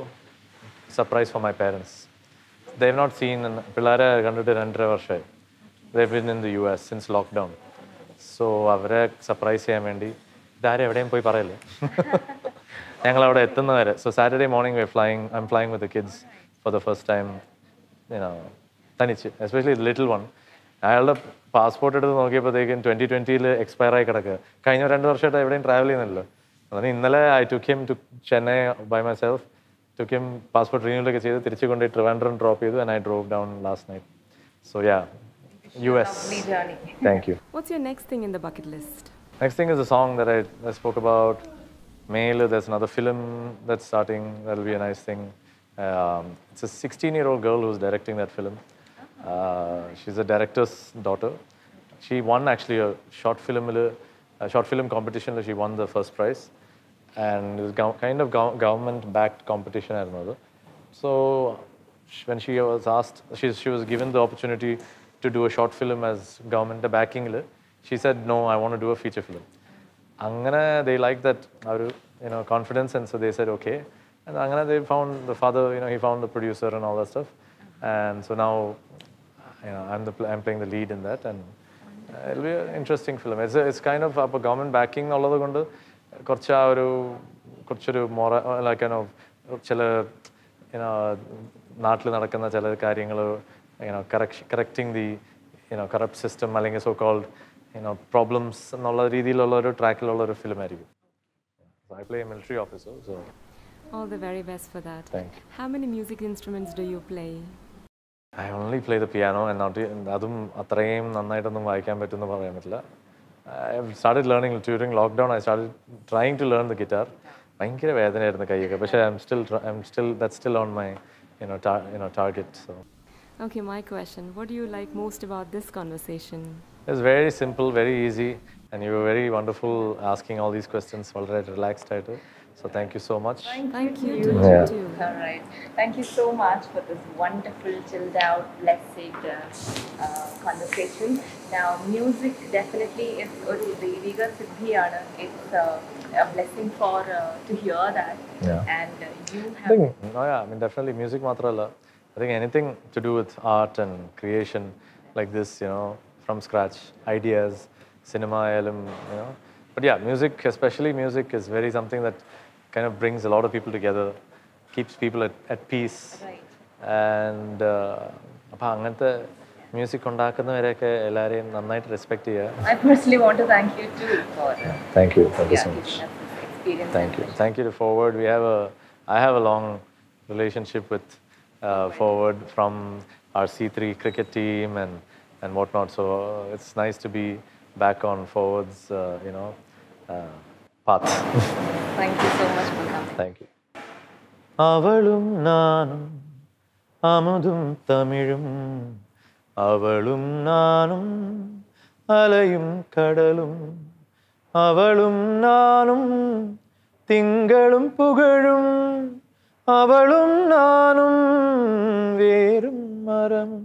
surprise for my parents. They've not seen Pillara Gandute Randra Varshay. They've been in the US since lockdown. So avare surprise cheyan vendi idare evideyum poi parayille. ഞങ്ങൾ അവിടെ എത്തുന്ന വരെ. So Saturday morning I'm flying with the kids for the first time, തനിച്ച്, especially the little one. അയാളുടെ passport എടുത്ത് നോക്കിയപ്പോഴത്തേക്കും 2020 expire ആയി കിടക്കുക. കഴിഞ്ഞ 2 വർഷമായിട്ട് എവിടെയും ട്രാവൽ ചെയ്യുന്നില്ലല്ലോ. അതിന് ഇന്നലെ I took him to Chennai by myself, took him passport renewal ഒക്കെ ചെയ്ത് തിരിച്ചു കൊണ്ട് Trivandrum drop ചെയ്തു, and I drove down last night. So yeah, US. Lovely journey. Thank you. What's your next thing in the bucket list? Next thing is a song that I spoke about. Mail, there's another film that's starting. That'll be a nice thing. It's a 16-year-old girl who's directing that film. She's a director's daughter. She won actually a short film competition. She won the first prize, and it was kind of government-backed competition. I don't know. So when she was asked, she was given the opportunity to do a short film as government backing. She said, "No, I want to do a feature film." Angana, they liked that, confidence, and so they said, "Okay." And Angana, they found the father. He found the producer and all that stuff, and so now, I'm playing the lead in that, and it'll be an interesting film. It's kind of a government backing ഉള്ളത് കൊണ്ട് കുറച്ചൊരു like ചില നാട്ടിൽ നടക്കുന്ന ചില കാര്യങ്ങൾ correcting the corrupt system അല്ലെങ്കിൽ so called problems എന്നുള്ള രീതിയിലുള്ള ഒരു ട്രാക്കിലുള്ള ഒരു ഫിലിം ആയിരിക്കും. I play a military officer, so All the very best for that. Thank you. How many music instruments do you play? I only play the piano, and അതും അത്രയും നന്നായിട്ടൊന്നും വായിക്കാൻ പറ്റുമെന്ന് പറയാൻ പറ്റില്ല. I started learning during lockdown. I started trying to learn the guitar. ഭയങ്കര വേദനയായിരുന്നു കൈയൊക്കെ. പക്ഷേ that's still on my target. So. Okay, my question. What do you like most about this conversation? It's very simple, very easy, and you were very wonderful asking all these questions. വളരെ relaxed ആയിട്ട്. So thank you so much. Thank you to Yeah. you too. All right. Thank you so much for this wonderful, chilled out, blessed conversation. Now, music definitely is a Deviga Siddhiyana. It's a blessing to hear that. Yeah. And you have... Definitely music matralla. I think anything to do with art and creation like this, from scratch, ideas, cinema, But yeah, music, especially music, is very something that kind of brings a lot of people together, keeps people at peace. Right. And അങ്ങനത്തെ music ഉണ്ടാക്കുന്നവരെയൊക്കെ എല്ലാവരെയും നന്നായിട്ട് respect ചെയ്യുക. I personally want to thank you too for Thank you so much. giving us this experience. Thank you to Forward. I have a long relationship with Forward from our C3 cricket team and whatnot. So it's nice to be back on Forward's path. Thank you so much for coming. Thank you. അവളും നാനും അമുതും തമിഴും അവളും നാനും അലയും കടലും അവളും നാനും തിങ്കളും പുകഴും അവളും നാനും വേരും മരമും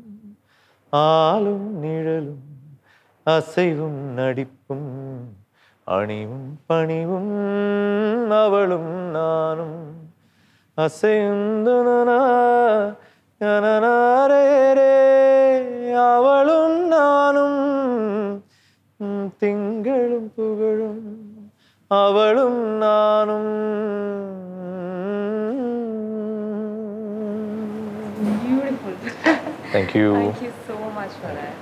ആലും നിഴലും അസൈവും നടിപ്പും അണിവും പണിവും അവളും നാനും അസൈന്ദനനാ അവളും നാനും തിങ്കളും പുകഴും അവളും നാനും. Beautiful. Thank you. Thank you so much for that.